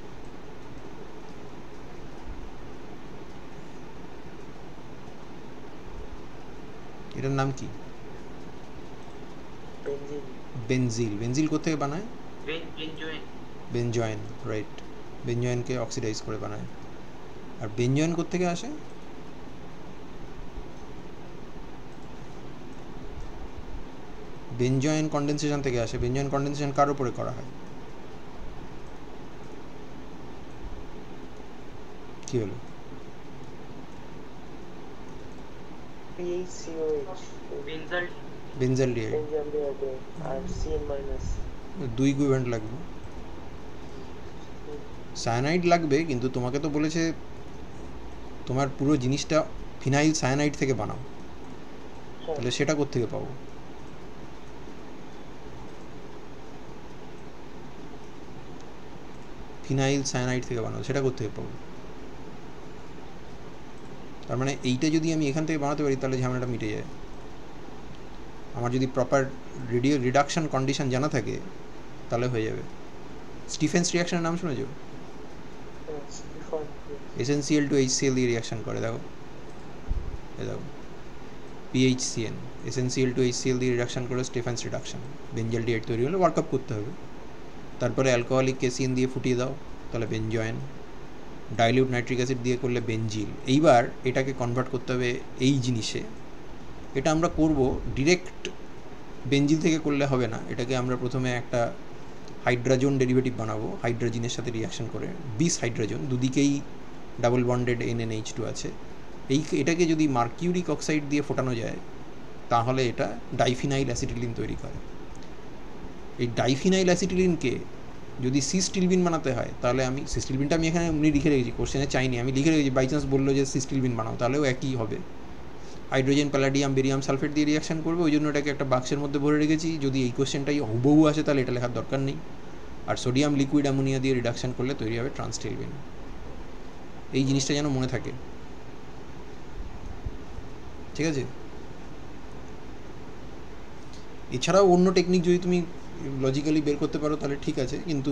এটার নাম কি? বেনজিল। বেনজিল কোথেকে বানায়? বেনজয়েন, রাইট। বেনজয়েনকে অক্সিডাইজ করে বানায়। আর বেনজয়েন কোথেকে আসে? বেনজয়েন কন্ডেনসেশন থেকে আসে। বেনজয়েন কন্ডেনসেশন কার উপরে করা হয়? কি হলো? বেনজালডিহাইড। আর CN-, দুই ইকুইভ্যালেন্ট লাগবে। সায়ানাইড লাগবে, কিন্তু তোমাকে তো বলেছে তোমার পুরো জিনিসটা ফিনাইল সায়ানাইড থেকে বানাও, তাহলে সেটা কোত্থেকে পাবো? ফিনাইল সায়ানাইড থেকে বানাও, সেটা কোত্থেকে পাবো? তার মানে এইটা যদি আমি এখান থেকে বানাতে পারি তাহলে ঝামেলাটা মিটে যায়। আমার যদি প্রপার রিডাকশান কন্ডিশন জানা থাকে তাহলে হয়ে যাবে। স্টিফেন্স রিয়াকশনের নাম শুনেছো? এসেনসিএল টু HCl দিয়ে রিয়াকশান করে, দেখো দেখো PHCN, এসেনসিএল টু HCl দিয়ে রিডাকশান করে স্টিফেন্স রিডাকশান। বেনজালডিহাইড তৈরি হলে ওয়ার্কআপ করতে হবে, তারপরে অ্যালকোহলিক কেসিন দিয়ে ফুটিয়ে দাও, তাহলে বেনজয়েন। ডাইলিউট নাইট্রিক অ্যাসিড দিয়ে করলে বেনজিল। এইবার এটাকে কনভার্ট করতে হবে এই জিনিসে। এটা আমরা করব ডিরেক্ট বেনজিল থেকে করলে হবে না, এটাকে আমরা প্রথমে একটা হাইড্রোজেন ডেরিভেটিভ বানাবো হাইড্রোজেনের সাথে রিয়াকশন করে। বিস হাইড্রোজেন, দুদিকেই ডাবল বন্ডেড NNH2 আছে। এটাকে যদি মার্কিউরিক অক্সাইড দিয়ে ফোটানো যায় তাহলে এটা ডাইফিনাইল অ্যাসিটিলিন তৈরি করে। এই ডাইফিনাইল অ্যাসিটিলিনকে যদি সিস্টিলবিন বানাতে হয় তাহলে আমি সিস্টিলবিনটা আমি এখানে এমনি লিখে রেখেছি, কোশ্চেনে চাইনি, আমি লিখে রেখেছি। বাই চান্স বললো যে সিস্টিলবিন বানাও, তাহলেও একই হবে। হাইড্রোজেন প্যালাডিয়াম বেরিয়াম সালফেট দিয়ে রিয়াকশান করবে, ওই জন্য এটাকে একটা বাক্সের মধ্যে ভরে রেখেছি। যদি এই কোশ্চেনটাই হুবহু আসে তাহলে এটা লেখার দরকার নেই। আর সোডিয়াম লিকুইড অ্যামোনিয়া দিয়ে রিডাকশান করলে তৈরি হবে ট্রান্সটিলবিন। এই জিনিসটা যেন মনে থাকে, ঠিক আছে? এছাড়াও অন্য টেকনিক যদি তুমি লজিক্যালি বের করতে পারো তাহলে ঠিক আছে, কিন্তু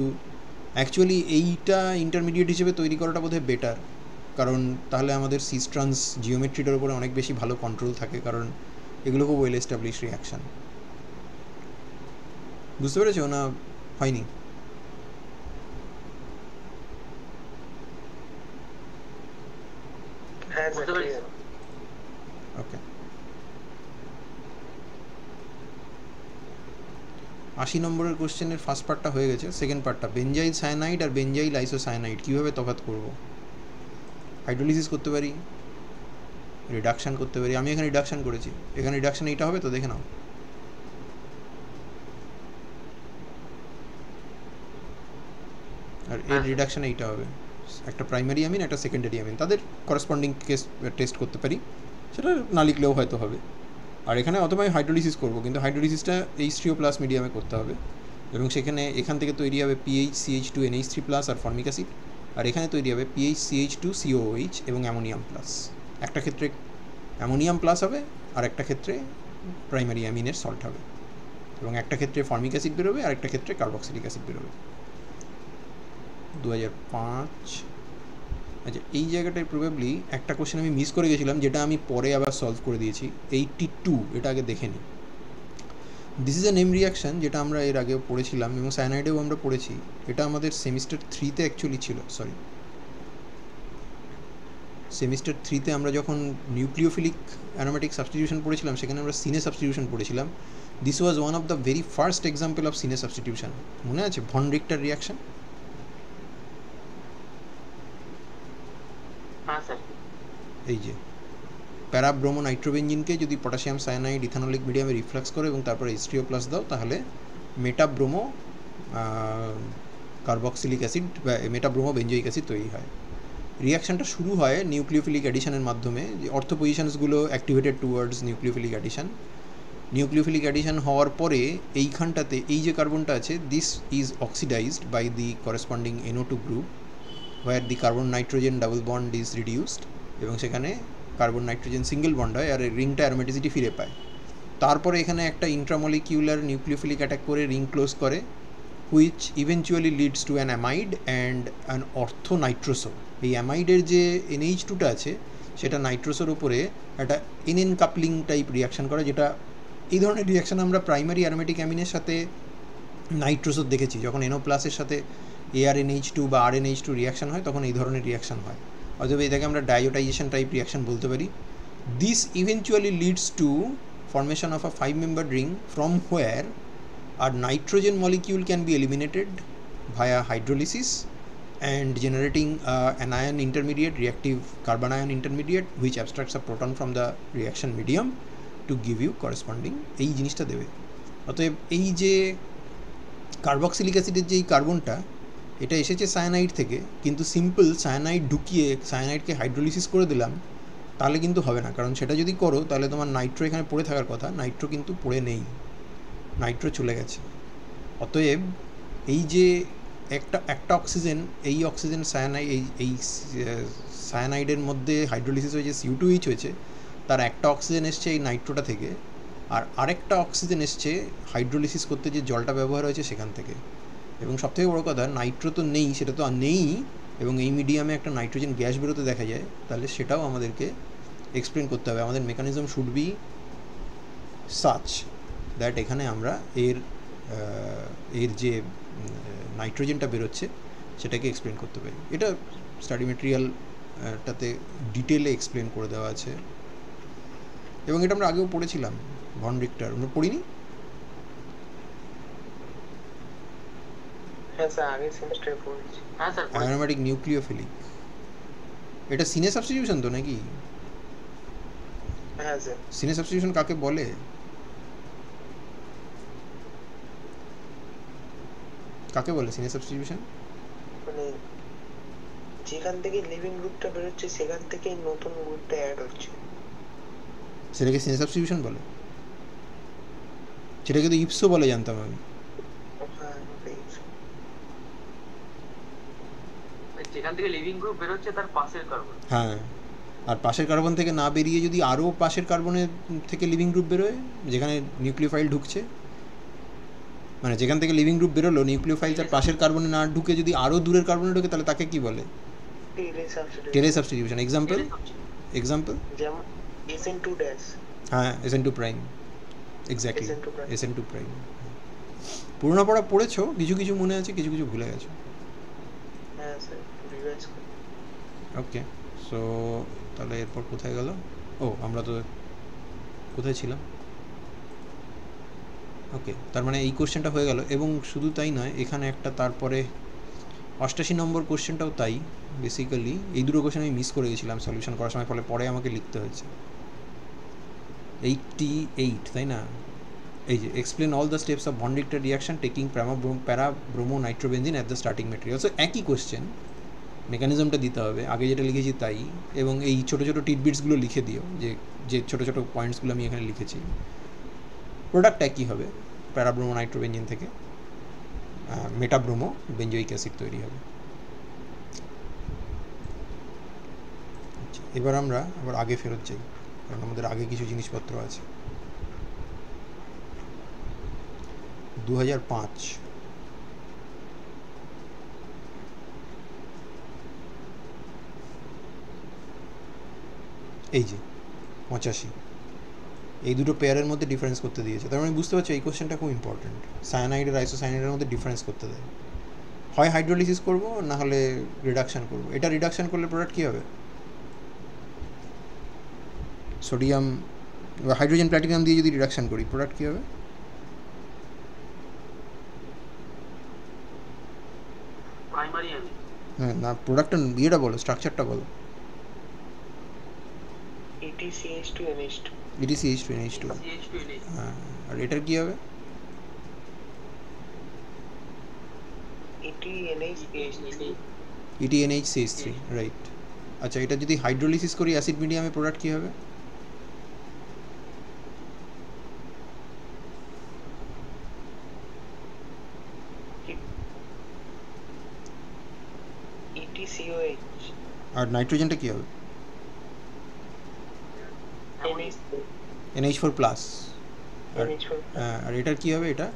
অ্যাকচুয়ালি এইটা ইন্টারমিডিয়েট হিসেবে তৈরি করাটা বোধহয় বেটার। কারণ তাহলে আমাদের সিস ট্রান্স জিওমেট্রিটার উপরে অনেক বেশি ভালো কন্ট্রোল থাকে, কারণ এগুলো খুব ওয়েল এস্টাবলিশ রিয়াকশান। বুঝতে পেরেছো না? হয়নি? ওকে। 80 নম্বরের কোশ্চেনের ফার্স্ট পার্টটা হয়ে গেছে। সেকেন্ড পার্টটা বেনজাইল সায়ানাইড আর বেনজাইল আইসোসায়ানাইড কীভাবে তফাৎ করব। হাইড্রোলিসিস করতে পারি, রিডাকশান করতে পারি। আমি এখানে রিডাকশান করেছি, এখানে রিডাকশান এইটা হবে তো, দেখে নাও। আর এর রিডাকশান এইটা হবে, একটা প্রাইমারি অ্যামিন একটা সেকেন্ডারি অ্যামিন, তাদের করসপন্ডিং কেস টেস্ট করতে পারি, সেটা না লিখলেও হয়তো হবে। আর এখানে অথবা হাইড্রোলিসিস করবো, কিন্তু হাইড্রোলিসিসটা H3O+ মিডিয়ামে করতে হবে, এবং সেখানে এখান থেকে তৈরি হবে PHCH2NH3+ আর ফর্মিক অ্যাসিড, আর এখানে তৈরি হবে PHCH2COOH এবং অ্যামোনিয়াম প্লাস। একটা ক্ষেত্রে অ্যামোনিয়াম প্লাস হবে আর একটা ক্ষেত্রে প্রাইমারি অ্যামিনের সল্ট হবে, এবং একটা ক্ষেত্রে ফর্মিক অ্যাসিড বেরোবে আর একটা ক্ষেত্রে কার্বক্সিলিক অ্যাসিড বেরোবে। 2005। আচ্ছা, এই জায়গাটায় প্রবাবলি একটা কোশ্চেন আমি মিস করে গেছিলাম, যেটা আমি পরে আবার সলভ করে দিয়েছি। 82, এটা আগে দেখে নিই। This is a name reaction, যেটা আমরা এর আগেও পড়েছিলাম এবং সায়ানাইডেও আমরা পড়েছি। এটা আমাদের সেমিস্টার 3-তে অ্যাকচুয়ালি ছিল, সরি সেমিস্টার 3-তে আমরা যখন নিউক্লিওফিলিক অ্যারোমেটিক সাবস্টিটিউশন পড়েছিলাম, সেখানে আমরা সিনে সাবস্টিটিউশন পড়েছিলাম। This was one of the very first example of সিনে সাবস্টিটিউশন। মনে আছে ভন রিক্টার রিয়াকশন? হ্যাঁ স্যার। এই যে প্যারাব্রোমো নাইট্রোবেঞ্জিনকে যদি পটাশিয়াম সায়ানাইড ইথানোলিক মিডিয়ামে রিফ্লাক্স করে এবং তারপরে H3O+ দাও, তাহলে মেটাব্রোমো কার্বক্সিলিক অ্যাসিড বা মেটাব্রোমো বেঞ্জোইক অ্যাসিড তৈরি হয়। রিয়াকশানটা শুরু হয় নিউক্লিওফিলিক অ্যাডিশনের মাধ্যমে। যে অর্থ পজিশনসগুলো activated towards nucleophilic addition. Nucleophilic addition হওয়ার পরে এইখানটাতে এই যে কার্বনটা আছে, this is oxidised by the corresponding NO2 group, where the carbon nitrogen double bond is reduced, এবং সেখানে কার্বন নাইট্রোজেন সিঙ্গেল বন্ড হয় আর রিংটা অ্যারোমেটিসিটি ফিরে পায়। তারপরে এখানে একটা ইন্ট্রামলিকিউলার নিউক্লিওফিলিক অ্যাটাক করে রিং ক্লোজ করে, which eventually leads to an amide and an orthonitroso. এই অ্যামাইডের যে NH2টা আছে, সেটা নাইট্রোসোর উপরে একটা NN কাপলিং টাইপ রিয়াকশান করে, যেটা এই ধরনের রিয়াকশান আমরা প্রাইমারি অ্যারোমেটিক অ্যামিনের সাথে নাইট্রোসোর দেখেছি। যখন NO+-এর সাথে ARNH2 বা RNH2 রিয়াকশান হয়, তখন এই ধরনের রিয়াকশান হয়। অথবা এটাকে আমরা ডায়োটাইজেশন টাইপ রিয়াকশান বলতে পারি। This eventually leads two formation of a 5-membered ring from where a nitrogen molecule can be eliminated via hydrolysis and generating an ion intermediate, reactive carbon ion intermediate, which abstracts a proton from the reaction medium to give you corresponding এই জিনিসটা দেবে। অতএব এই যে carboxylic অ্যাসিডের যে এই কার্বনটা, এটা এসেছে সায়ানাইড থেকে, কিন্তু সিম্পল সায়ানাইড ঢুকিয়ে সায়ানাইডকে হাইড্রোলিসিস করে দিলাম তাহলে কিন্তু হবে না। কারণ সেটা যদি করো তাহলে তোমার নাইট্রো এখানে পড়ে থাকার কথা, নাইট্রো কিন্তু পড়ে নেই, নাইট্রো চলে গেছে। অতএব এই যে একটা অক্সিজেন, এই অক্সিজেন সায়ানাইড, এই সায়ানাইডের মধ্যে হাইড্রোলিসিস হয়ে যে CO2H হয়েছে, তার একটা অক্সিজেন এসছে এই নাইট্রোটা থেকে, আর আরেকটা অক্সিজেন এসছে হাইড্রোলিসিস করতে যে জলটা ব্যবহার হয়েছে সেখান থেকে। এবং সবথেকে বড়ো কথা, নাইট্রো তো নেই, সেটা তো আর নেই, এবং এই মিডিয়ামে একটা নাইট্রোজেন গ্যাস বেরোতে দেখা যায়, তাহলে সেটাও আমাদেরকে এক্সপ্লেন করতে হবে। আমাদের mechanism should be such that এখানে আমরা এর যে নাইট্রোজেনটা বেরোচ্ছে সেটাকে এক্সপ্লেন করতে পারি। এটা স্টাডি মেটেরিয়ালটাতে ডিটেলে এক্সপ্লেন করে দেওয়া আছে, এবং এটা আমরা আগেও পড়েছিলাম। ভন রিক্টার আমরা পড়িনি? হ্যাঁ স্যার, আগের সেমিস্টারে পড়েছি। হ্যাঁ স্যার, অ্যারোমেটিক নিউক্লিওফিলিক। এটা সিনে সাবস্টিটিউশন তো নাকি? হ্যাঁ স্যার। সিনে সাবস্টিটিউশন কাকে বলে? কাকে বলে সিনে সাবস্টিটিউশন? মানে যেখান থেকে লিভিং গ্রুপটা বেরোচ্ছে সেখান থেকে নতুন গ্রুপটা অ্যাড হচ্ছে, সেটাকে সিনে সাবস্টিটিউশন বলে। সেটাকে তো ইপসো বলে জানতাম আমি। যেখান থেকে লিভিং গ্রুপ বেরোচ্ছে তার পাশের কার্বন। হ্যাঁ, আর পাশের কার্বন থেকে না বেরিয়ে যদি আরও পাশের কার্বনের থেকে লিভিং গ্রুপ বেরোয়, যেখানে নিউক্লিওফাইল ঢুকছে, মানে যেখান থেকে লিভিং গ্রুপ বেরোলো, নিউক্লিওফাইল তার পাশের কার্বনে না ঢুকে যদি আরও দূরের কার্বনে ঢুকে, তাহলে তাকে কি বলে? টেলে সাবস্টিটিউশন। এক্সাম্পল যেমন SN2 ড্যাশ। হ্যাঁ, SN2 prime, exactly SN2 prime. পুরোনো পড়া পড়েছো, কিছু কিছু মনে আছে, কিছু কিছু ভুলে গেছো। হ্যাঁ স্যার, রিভাইজ করুন। ওকে, সো তাহলে এরপর কোথায় গেল? ও, আমরা তো কোথায় ছিলাম? ওকে, তার মানে এই কোশ্চেনটা হয়ে গেল। এবং শুধু তাই নয়, এখানে একটা তারপরে 88 নম্বর কোশ্চেনটাও তাই। বেসিক্যালি এই দুটো কোশ্চেন আমি মিস করে গেছিলাম সলিউশন করার সময়, ফলে পরে আমাকে লিখতে হয়েছে। 88, তাই না? এই যে explain all the steps of von Richter reaction taking parabromo nitrobenzene at the starting material. So একই কোশ্চেন, মেকানিজমটা দিতে হবে, আগে যেটা লিখেছি তাই, এবং এই ছোটো ছোটো টিটবিটসগুলো লিখে দিও, যে ছোটো ছোটো পয়েন্টসগুলো আমি এখানে লিখেছি। প্রোডাক্ট একই হবে, প্যারাব্রোমো নাইট্রোবেনজিন থেকে মেটাব্রোমো বেঞ্জোইক অ্যাসিড তৈরি হবে। এবার আমরা আবার আগে ফেরত যাই, কারণ আমাদের আগে কিছু জিনিসপত্র আছে। 2005 এই যে 85, এই দুটো পেয়ারের মধ্যে ডিফারেন্স করতে দিয়েছে। তার মানে বুঝতে পারছো এই কোশ্চেনটা খুব ইম্পর্টেন্ট। সায়ানাইড আর আইসোসায়ানাইডের মধ্যে ডিফারেন্স করতে দেয়, হয় হাইড্রোলিসিস করবো না হলে রিডাকশান করবো। এটা রিডাকশান করলে প্রোডাক্ট কী হবে? সোডিয়াম বা হাইড্রোজেন প্ল্যাটিনাম দিয়ে যদি রিডাকশান করি প্রোডাক্ট কী হবে? প্রাইমারি আমি হ্যাঁ না, প্রোডাক্টটা ইয়েটা বলো, স্ট্রাকচারটা বলো। EtCH2NH2 EtCH2NH2। CH2NH হ্যাঁ, আর এটার কী হবে? EtNHCH3 EtNHCH3, right. আচ্ছা, এটা যদি হাইড্রোলিসিস করি অ্যাসিড মিডিয়ামে প্রোডাক্ট কী হবে? EtCOH আর নাইট্রোজেনটা কী হবে? NH4 NH4 plus. আর NH4 হ্যাঁ, আর এটার কী হবে? এটা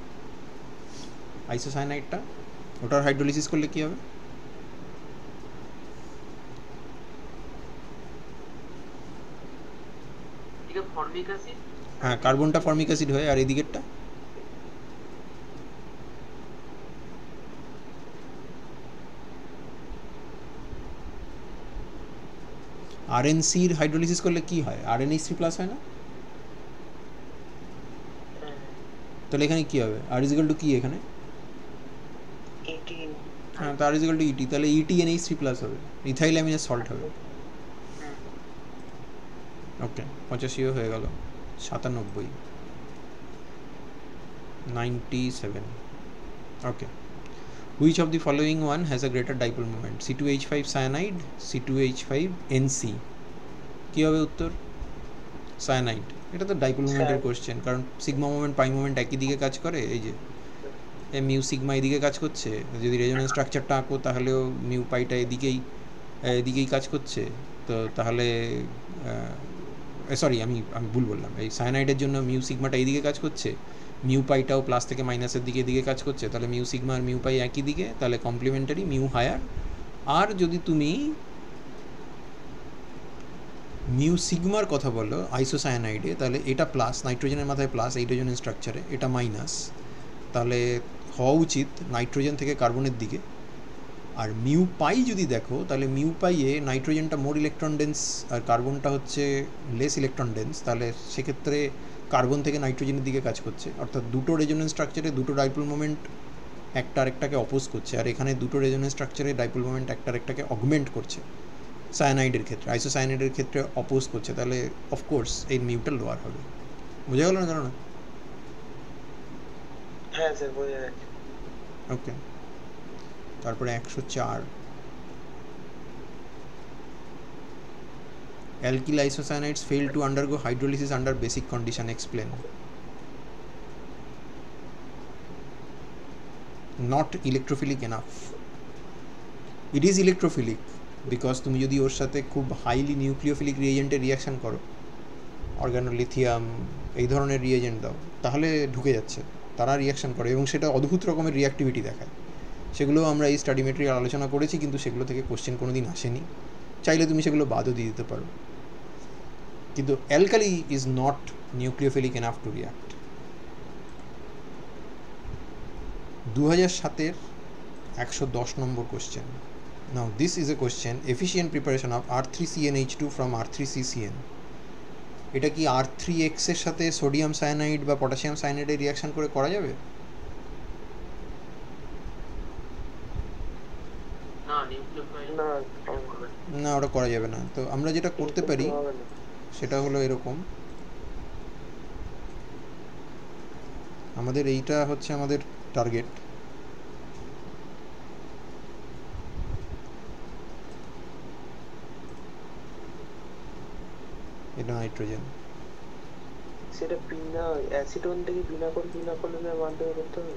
আইসোসায়ানাইডটা, ওটার হাইড্রোলিসিস করলে কী হবে? ঠিক আছে, ফর্মিক অ্যাসিড। হ্যাঁ, কার্বনটা ফর্মিক অ্যাসিড হয়, আর এদিকেরটা আরএনসির হাইড্রোলিসিস করলে কি হয়? RnH3 প্লাস হয় না? তাহলে এখানে কি হবে? আর ইজ ইকুয়াল টু কি এখানে? ET হ্যাঁ, তো আর ইজ ইকুয়াল টু ইটি, তাহলে EtNH3 প্লাস হবে, ইথাইল অ্যামিনাস সল্ট হবে। ওকে, 85 হয়ে গেল। 97, 97। Okay, which of the following one has a greater dipole moment? C2H5 cyanide, C2H5NC। কী হবে উত্তর? সায়ানাইড। এটা তো ডাইপোল মোমেন্টের কোশ্চেন, কারণ সিগমা মোমেন্ট পাই মোমেন্ট একই দিকে কাজ করে। এই যে মিউ সিগমা এদিকে কাজ করছে, যদি রেজোনেন্স স্ট্রাকচারটা আঁকো তাহলেও মিউ পাইটা এদিকেই কাজ করছে। তো তাহলে সরি, আমি ভুল বললাম। এই সায়ানাইডের জন্য মিউ সিগমাটা এইদিকে কাজ করছে, মিউ পাইটাও প্লাস থেকে মাইনাসের দিকে এদিকে কাজ করছে, তাহলে মিউ সিগমা আর মিউ পাই একই দিকে, তাহলে কমপ্লিমেন্টারি, মিউ হায়ার। আর যদি তুমি মিউ সিগমার কথা বলো আইসোসায়ানাইডে, তাহলে এটা প্লাস, নাইট্রোজেনের মাথায় প্লাস, এইড্রোজেনের স্ট্রাকচারে এটা মাইনাস, তাহলে হওয়া উচিত নাইট্রোজেন থেকে কার্বনের দিকে। আর মিউ পাই যদি দেখো, তাহলে মিউ পাইয়ে নাইট্রোজেনটা মোর ইলেকট্রন ডেন্স আর কার্বনটা হচ্ছে লেস ইলেকট্রন ডেন্স, তাহলে সেক্ষেত্রে কার্বন থেকে নাইট্রোজেনের দিকে কাজ করছে। অর্থাৎ দুটো রেজোনেন্স স্ট্রাকচারে দুটো ডাইপোল মোমেন্ট একটা আরেকটাকে অপোজ করছে, আর এখানে দুটো রেজোনেন্স স্ট্রাকচারে ডাইপোল মোমেন্ট একটা আরেকটাকে অগমেন্ট করছে। সায়ানাইডের ক্ষেত্রে, আইসোসায়ানাইডের ক্ষেত্রে অপোজ করছে, তাহলে অফকোর্স এই মিউটা লোয়ার হবে। বোঝা গেল না কারণ? হ্যাঁ স্যার বোঝা যাচ্ছে। ওকে, তারপরে 104, alkyl isocyanates fail to undergo hydrolysis under basic condition, explain. Not electrophilic enough. It is electrophilic because তুমি যদি ওর সাথে খুব হাইলি নিউক্লিওফিলিক রিয়েজেন্টের রিয়াকশান করো, অর্গানোলিথিয়াম এই ধরনের রিয়েজেন্ট দাও, তাহলে ঢুকে যাচ্ছে, তারা রিয়াকশান করে এবং সেটা অদ্ভুত রকমের রিয়াক্টিভিটি দেখায়। সেগুলো আমরা এই স্টাডি মেটেরিয়াল আলোচনা করেছি, কিন্তু সেগুলো থেকে কোশ্চেন কোনো দিন আসেনি। চাইলে তুমি সেগুলো বাদও দিয়ে দিতে পারো। কিন্তু alkali is not nucleophilic enough to react. 2007 110 number question. Now this is A question, efficient preparation of R3CnH2 from R3CCN। এটা কি R3X এর সাথে সোডিয়াম সায়ানাইড বা পটাশিয়াম সায়ানাইডের রিয়াকশান করে করা যাবে? না, ওটা করা যাবে না। তো আমরা যেটা করতে পারি সেটা হলো এরকম, আমাদের এইটা হচ্ছে আমাদের টার্গেট। এটা নাইট্রোজেন, সেটা অ্যাসিটোন থেকে পিনাকলের মাধ্যমে করতে হবে।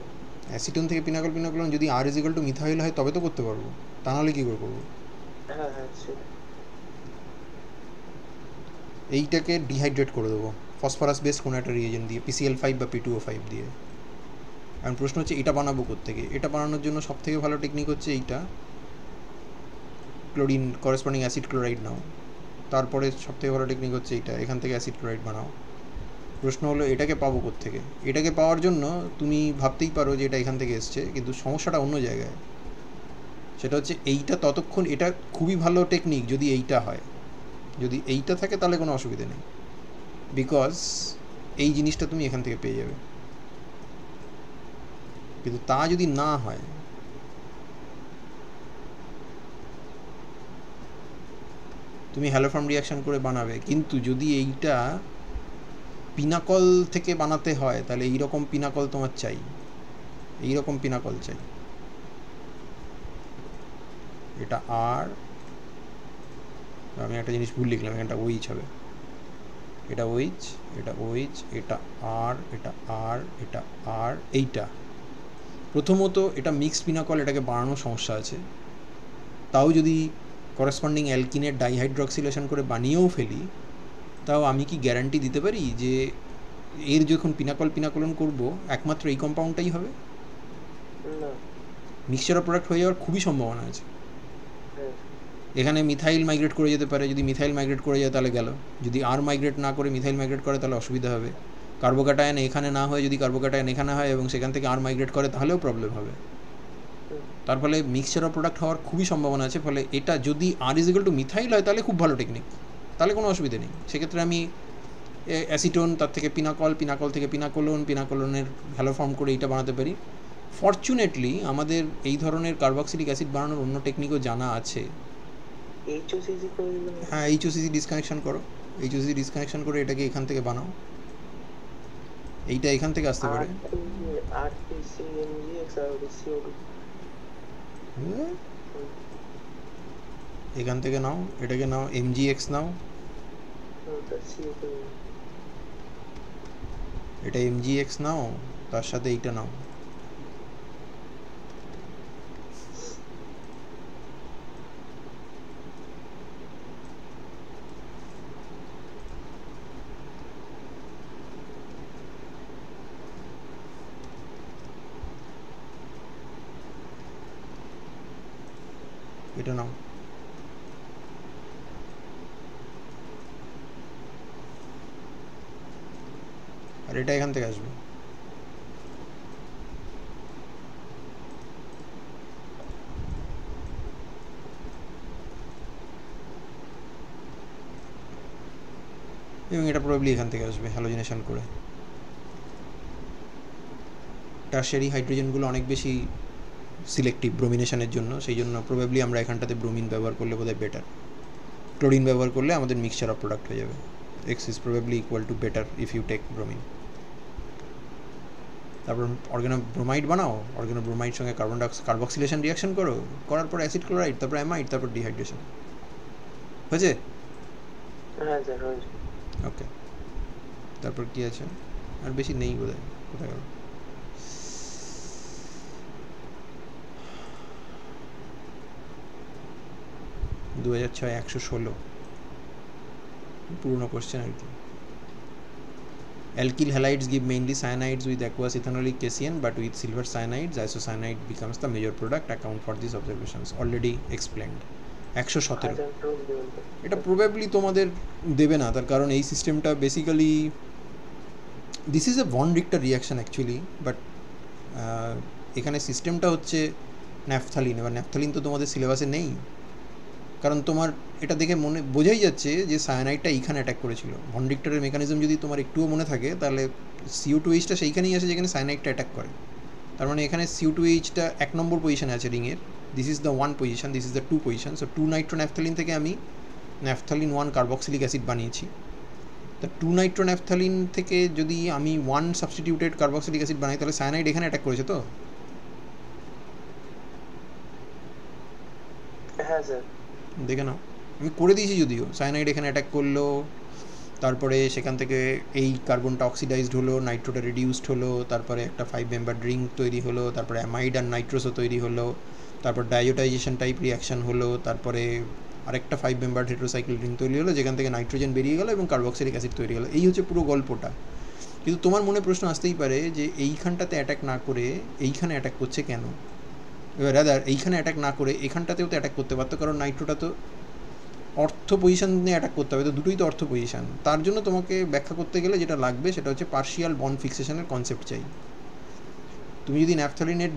অ্যাসিটোন থেকে পিনাকল যদি R is equal to methyl হয় তবে তো করতে পারবো, তা নাহলে কী করে করবো? হ্যাঁ হ্যাঁ সেটা। এইটাকে ডিহাইড্রেট করে দেবো ফসফরাস বেস কোনো একটা রিয়েজেন্ট দিয়ে, PCl5 বা P2O5 দিয়ে। এখন প্রশ্ন হচ্ছে এটা বানাবো কোত্থেকে? এটা বানানোর জন্য সবথেকে ভালো টেকনিক হচ্ছে এইটা, ক্লোরিন করেসপন্ডিং অ্যাসিড ক্লোরাইড নাও। তারপরে সবথেকে ভালো টেকনিক হচ্ছে এইটা, এখান থেকে অ্যাসিড ক্লোরাইড বানাও। প্রশ্ন হলো এটাকে পাবো কোত্থেকে? এটাকে পাওয়ার জন্য তুমি ভাবতেই পারো যে এটা এখান থেকে এসছে, কিন্তু সমস্যাটা অন্য জায়গায়। সেটা হচ্ছে এইটা ততক্ষণ, এটা খুবই ভালো টেকনিক যদি এইটা হয়, যদি এইটা থাকে তাহলে কোনো অসুবিধা নেই। বিকজ এই জিনিসটা তুমি এখান থেকে পেয়ে যাবে। কিন্তু তা যদি না হয়, তুমি হ্যালোফর্ম রিয়াকশন করে বানাবে, কিন্তু যদি এইটা পিনাকল থেকে বানাতে হয় তাহলে এইরকম পিনাকল তোমার চাই, এইরকম পিনাকল চাই। এটা আর আমি একটা জিনিস ভুল লিখলাম, এখানটা ওইচ হবে, এটা ওইচ, এটা ওইচ, এটা আর, এটা আর, এটা আর, এইটা। প্রথমত এটা মিক্সড পিনাকল, এটাকে বানানোর সমস্যা আছে। তাও যদি করসপন্ডিং অ্যালকিনের ডাইহাইড্রক্সিলেশন করে বানিয়েও ফেলি, তাও আমি কি গ্যারান্টি দিতে পারি যে এর যখন পিনাকলন করব একমাত্র এই কম্পাউন্ডটাই হবে? না, মিক্সচার অফ প্রোডাক্ট হয়ে যাওয়ার খুবই সম্ভাবনা আছে। এখানে মিথাইল মাইগ্রেট করে যেতে পারে, যদি মিথাইল মাইগ্রেট করে যায় তাহলে গেল। যদি আর মাইগ্রেট না করে মিথাইল মাইগ্রেট করে তাহলে অসুবিধা হবে। কার্বোক্যাটায়ন এখানে না হয়, যদি কার্বোক্যাটায়ন এখানে হয় এবং সেখান থেকে আর মাইগ্রেট করে তাহলেও প্রবলেম হবে। তার ফলে মিক্সচার অফ প্রোডাক্ট হওয়ার খুবই সম্ভাবনা আছে। ফলে এটা যদি আর ইজ ইকুয়াল টু মিথাইল হয় তাহলে খুব ভালো টেকনিক, তাহলে কোনো অসুবিধা নেই। সেক্ষেত্রে আমি অ্যাসিটোন, তার থেকে পিনাকল, পিনাকল থেকে পিনাকোলন, পিনাকোলনের হ্যালোফর্ম করে এইটা বানাতে পারি। ফরচুনেটলি আমাদের এই ধরনের কার্বক্সিলিক অ্যাসিড বানানোর অন্য টেকনিকও জানা আছে। এইচওসিসি করে দিলাম। হ্যাঁ, এইচওসিসি ডিসকানেকশন করো, এইচওসিসি ডিসকানেকশন করে এটাকে এখান থেকে বানাও, এইটা এখান থেকে আসতে পারে। এখান থেকে নাও, এটাকে নাও, MgX নাও, এটা MgX নাও, তার সাথে এইটা নাও। এটা নাও, আর এটা এখান থেকে আসবে। এবং এটা প্রবাবলি এখান থেকে আসবে হ্যালোজিনেশন করে। টারশিয়ারি হাইড্রোজেনগুলো অনেক বেশি সিলেক্টিভ ব্রোমিনেশনের জন্য, সেই জন্য প্রবাবলি আমরা এখানটাতে ব্রোমিন ব্যবহার করলে বোধহয় বেটার। ক্লোরিন ব্যবহার করলে আমাদের মিক্সচার অফ প্রোডাক্ট হয়ে যাবে। X is probably equal to better if you take bromine. তারপর অর্গানোব্রোমাইড বানাও, অর্গানোব্রোমাইড সঙ্গে কার্বক্সিলেশন রিয়াকশন করো, করার পর অ্যাসিড ক্লোরাইড, তারপর অ্যামাইড, তারপর ডিহাইড্রেশন। হয়েছে? হ্যাঁ স্যার হয়েছে। ওকে, তারপর কি আছে? আর বেশি নেই বোধহয়। কোথায় গেল? দু 116 পুরনো কোশ্চেন আর কি। Alkyl halides give mainly cyanides with aqueous ethanolic cation, but with silver cyanides, isocyanide becomes the major product. Account for these observations. Already explained. 117 এটা প্রবাবলি তোমাদের দেবে না, তার কারণ এই সিস্টেমটা basically this is a von Richter reaction actually, but এখানে সিস্টেমটা হচ্ছে ন্যাফথালিন। এবার ন্যাফথালিন তো তোমাদের সিলেবাসে নেই, কারণ তোমার এটা দেখে মনে বোঝাই যাচ্ছে যে সায়ানাইডটা এইখানে অ্যাটাক করেছিল। ভন রিক্টারের মেকানিজম যদি তোমার একটুও মনে থাকে তাহলে CO2Hটা সেইখানেই আসে যেখানে সায়ানাইডটা অ্যাটাক করে। তার মানে এখানে CO2Hটা 1 নম্বর পজিশনে আছে রিংয়ের। This is the 1 position, this is the 2 position. So 2 nitronaphthalene থেকে আমি ন্যাফথালিন 1 কার্বক্সিলিক অ্যাসিড বানিয়েছি। তা 2 নাইট্রোন্যাফথালিন থেকে যদি আমি 1 সাবস্টিটিউটেড কার্বক্সিলিক অ্যাসিড বানাই তাহলে সায়ানাইড এখানে অ্যাটাক করেছে তো? হ্যাঁ স্যার দেখে নাও, আমি করে দিয়েছি যদিও। সায়ানাইড এখানে অ্যাটাক করলো, তারপরে সেখান থেকে এই কার্বনটা অক্সিডাইজড হলো, নাইট্রোটা রিডিউসড হলো, তারপরে একটা 5 মেম্বার ড্রিঙ্ক তৈরি হলো, তারপরে অ্যামাইড আর নাইট্রোসও তৈরি হলো, তারপর ডায়োটাইজেশন টাইপ রিয়াকশান হলো, তারপরে আরেকটা 5 মেম্বার হেটেরোসাইকেল রিং তৈরি হলো যেখান থেকে নাইট্রোজেন বেরিয়ে গেলো এবং কার্বক্সিলিক অ্যাসিড তৈরি হলো। এই হচ্ছে পুরো গল্পটা। কিন্তু তোমার মনে প্রশ্ন আসতেই পারে যে এইখানটাতে অ্যাটাক না করে এইখানে অ্যাটাক করছে কেন? এবার রাদার এইখানে অ্যাটাক না করে এখানটাতেও তো অ্যাটাক করতে পারতো, কারণ নাইট্রোটা তো অর্থ পজিশন নিয়ে অ্যাটাক করতে হবে, তো দুটোই তো অর্থ পজিশন। তার জন্য তোমাকে ব্যাখ্যা করতে গেলে যেটা লাগবে সেটা হচ্ছে পার্শিয়াল বন্ড ফিক্সেশনের কনসেপ্ট চাই। তুমি যদি ন্যাফথালিনের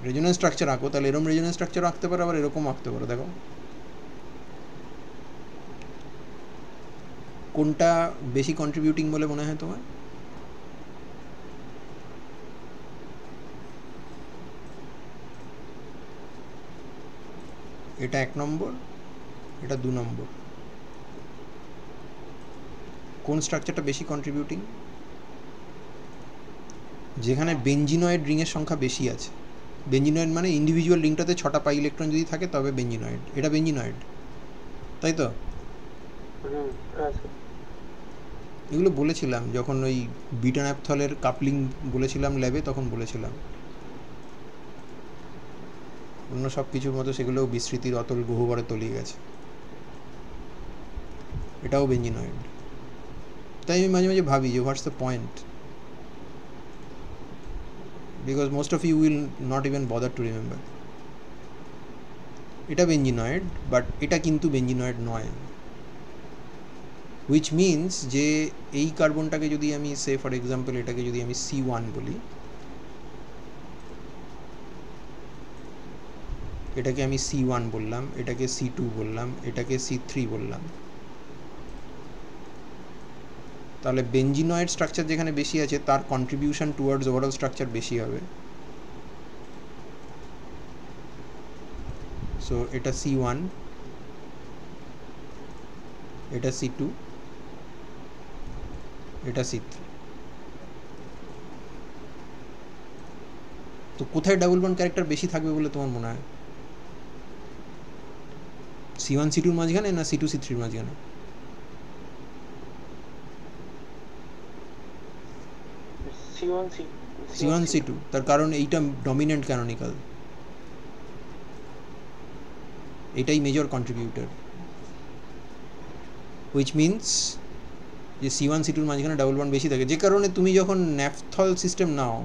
রেজোনেন্স স্ট্রাকচার আঁকো তাহলে এরকম রেজোনেন্স স্ট্রাকচার আঁকতে পারো, আবার এরকম আঁকতে পারো। দেখো কোনটা বেশি কন্ট্রিবিউটিং বলে মনে হয় তোমার? এটা 1 নম্বর, এটা 2 নম্বর। কোন স্ট্রাকচারটা বেশি কন্ট্রিবিউটিং? যেখানে বেঞ্জিনয়েড রিংয়ের সংখ্যা বেশি আছে। বেঞ্জিনয়েড মানে ইন্ডিভিজুয়াল রিংটাতে 6টা পাই ইলেকট্রন যদি থাকে তবে বেঞ্জিনয়েড। এটা বেঞ্জিনয়েড, তাই তো? এগুলো বলেছিলাম যখন ওই বিটা ন্যাপথলের কাপলিং বলেছিলাম ল্যাবে, তখন বলেছিলাম। অন্য সব কিছুর মতো সেগুলোও বিস্মৃতির অতল গহ্বরে তলিয়ে গেছে। এটাও বেঞ্জিনয়েড। তাই আমি মাঝে মাঝে ভাবি যে what's the point, because most of you will not even bother to remember. এটা বেঞ্জিনয়েড, বাট এটা কিন্তু বেঞ্জিনয়েড নয়, হুইচ মিনস যে এই কার্বনটাকে যদি আমি সে ফর এক্সাম্পল এটাকে যদি আমি C1 বলি, এটাকে আমি C1 বললাম, এটাকে C2 বললাম, এটাকে C3 বললাম, তাহলে বেঞ্জিনয়েড স্ট্রাকচার যেখানে বেশি আছে তার কন্ট্রিবিউশন টুয়ার্ডস ওভারঅল স্ট্রাকচার বেশি হবে। সো এটা C1, এটা C2, এটা C3। তো কোথায় ডাবল বন্ড ক্যারেক্টার বেশি থাকবে বলে তোমার মনে হয়? C1 C2 এর মাঝখানে না C2 C3 এর মাঝখানে? C1 C2। তার কারণ এইটা ডমিনেন্ট ক্যানোনিক্যাল, এটাই মেজর কন্ট্রিবিউটর, হুইচ মিনস যে C1 C2 এর মাঝখানে ডাবল বন্ড বেশি থাকে। যে কারণে তুমি যখন ন্যাফথল সিস্টেম নাও,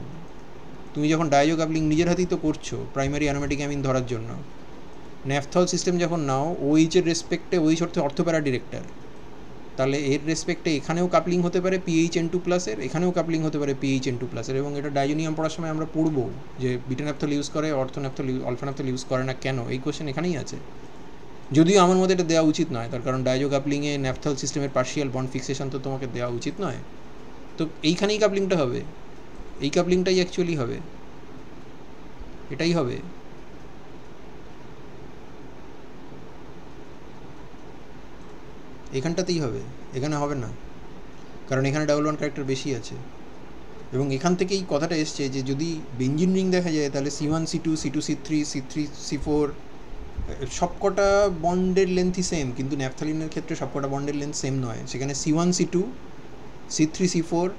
তুমি যখন ডায়াজো কাপলিং নিজের হাতেই তো করছো প্রাইমারি অ্যারোমেটিক অ্যামিন ধরার জন্য, ন্যাফথল সিস্টেম যখন নাও OH এর রেসপেক্টে OH অর্থে অর্থোপ্যারা ডিরেক্টর, তাহলে এর রেসপেক্টে এখানেও কাপলিং হতে পারে PHN2+-এর, এখানেও কাপলিং হতে পারে PHN2+-এর। এবং এটা ডাইজোনিয়াম পড়ার সময় আমরা পড়বো যে বিটা ন্যাপথল ইউজ করে, অর্থোন্যাপথল আলফা ন্যাপথল ইউজ করে না কেন, এই কোশ্চেন এখানেই আছে। যদিও আমার মতে এটা দেওয়া উচিত নয়, তার কারণ ডাইজো কাপলিংয়ে ন্যাপথল সিস্টেমের পার্শিয়াল বন্ড ফিক্সেশন তো তোমাকে দেওয়া উচিত নয়। তো এইখানেই কাপলিংটা হবে, এই কাপলিংটাই অ্যাকচুয়ালি হবে, এটাই হবে। এখানটাতেই হবে, এখানে হবে না, কারণ এখানে ডাবল বন্ড ক্যারেক্টার বেশি আছে। এবং এখান থেকেই কথাটা এসছে যে যদি বেঞ্জিন রিং দেখা যায় তাহলে C1 C2 C2 C3 C3 C4 সবকটা বন্ডের লেন্থই সেম, কিন্তু ন্যাপথলিনের ক্ষেত্রে সবকটা বন্ডের লেন্থ সেম নয়। সেখানে C1 C2 C3 C4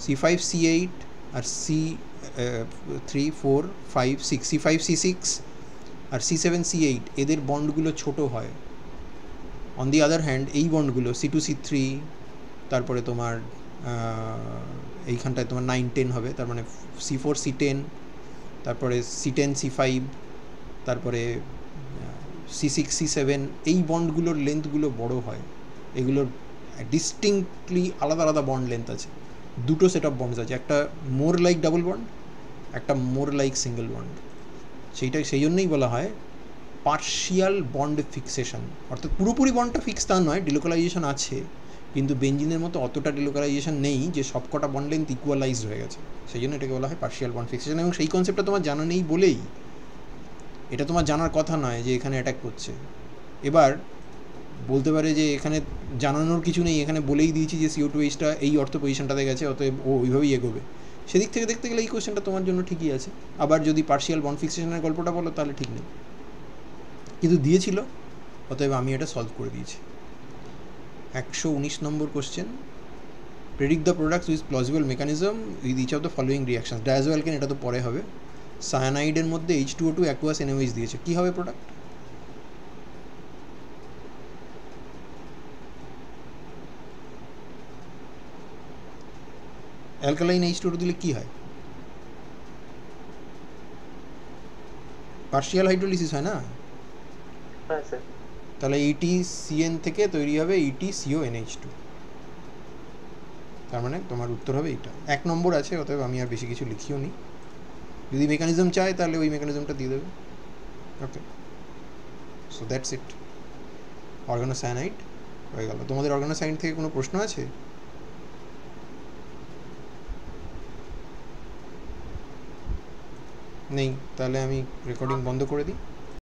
C5 C8 আর C3 4 5 6 C5 C6 আর C7 C8 এদের বন্ডগুলো ছোট হয়। অন দি আদার হ্যান্ড এই বন্ডগুলো C2 C3, তারপরে তোমার এইখানটায় তোমার 9 10 হবে, তার মানে C4 C10, তারপরে C10 C5, তারপরে C6 C7, এই বন্ডগুলোর লেন্থগুলো বড় হয়। এগুলোর ডিস্টিংক্টলি আলাদা আলাদা বন্ড লেন্থ আছে, দুটো সেট অফ বন্ডস আছে, একটা মোর লাইক ডাবল বন্ড, একটা মোর লাইক সিঙ্গেল বন্ড। সেই জন্যই বলা হয় পার্শিয়াল বন্ড ফিক্সেশন, অর্থাৎ পুরোপুরি বন্ডটা ফিক্স তা নয়, ডিলোকালাইজেশন আছে, কিন্তু বেঞ্জিনের মতো অতটা ডিলোকালাইজেশন নেই যে সবকটা বন্ড লেন্থ ইকুয়ালাইজড হয়ে গেছে। সেই জন্য এটাকে বলা হয় পার্শিয়াল বন্ড ফিক্সেশন। এবং সেই কনসেপ্টটা তোমার জানা নেই বলেই, এটা তোমার জানার কথা নয় যে এখানে অ্যাটাক করছে। এবার বলতে পারে যে এখানে জানানোর কিছু নেই, এখানে বলেই দিয়েছি যে CO2H এই অর্থ পজিশনটাতে গেছে, অতএব ও ওইভাবেই এগোবে। সেদিক থেকে দেখতে গেলে এই কোয়েশ্চেনটা তোমার জন্য ঠিকই আছে। আবার যদি পার্শিয়াল বন্ড ফিক্সেশনের গল্পটা বলো তাহলে ঠিক নেই, কিন্তু দিয়েছিল, অতএব আমি এটা সলভ করে দিয়েছি। 119 নম্বর question, predict the products with plausible mechanism with each of the following reaction. Diazo alkane, এটা তো পরে হবে। সায়ানাইডের মধ্যে H2O2 অ্যাকুয়াস NaOH দিয়েছে, কী হবে প্রোডাক্ট? অ্যালকালাইন H2O2 দিলে কী হয়? পার্শিয়াল হাইড্রোলিসিস হয় না? তাহলে EtCN থেকে তৈরি হবে EtCONH2, তার মানে তোমার উত্তর হবে এইটা। 1 নম্বর আছে, অতএব আমি আর বেশি কিছু লিখিও নি। যদি মেকানিজম চায় তাহলে ওই মেকানিজমটা দিয়ে দেবে। ওকে, সো দ্যাটস ইট। অর্গানোসায়ানাইড হয়ে গেল। তোমাদের অর্গানাইজ সাইড থেকে কোনো প্রশ্ন আছে? নেই, তাহলে আমি রেকর্ডিং বন্ধ করে দিই।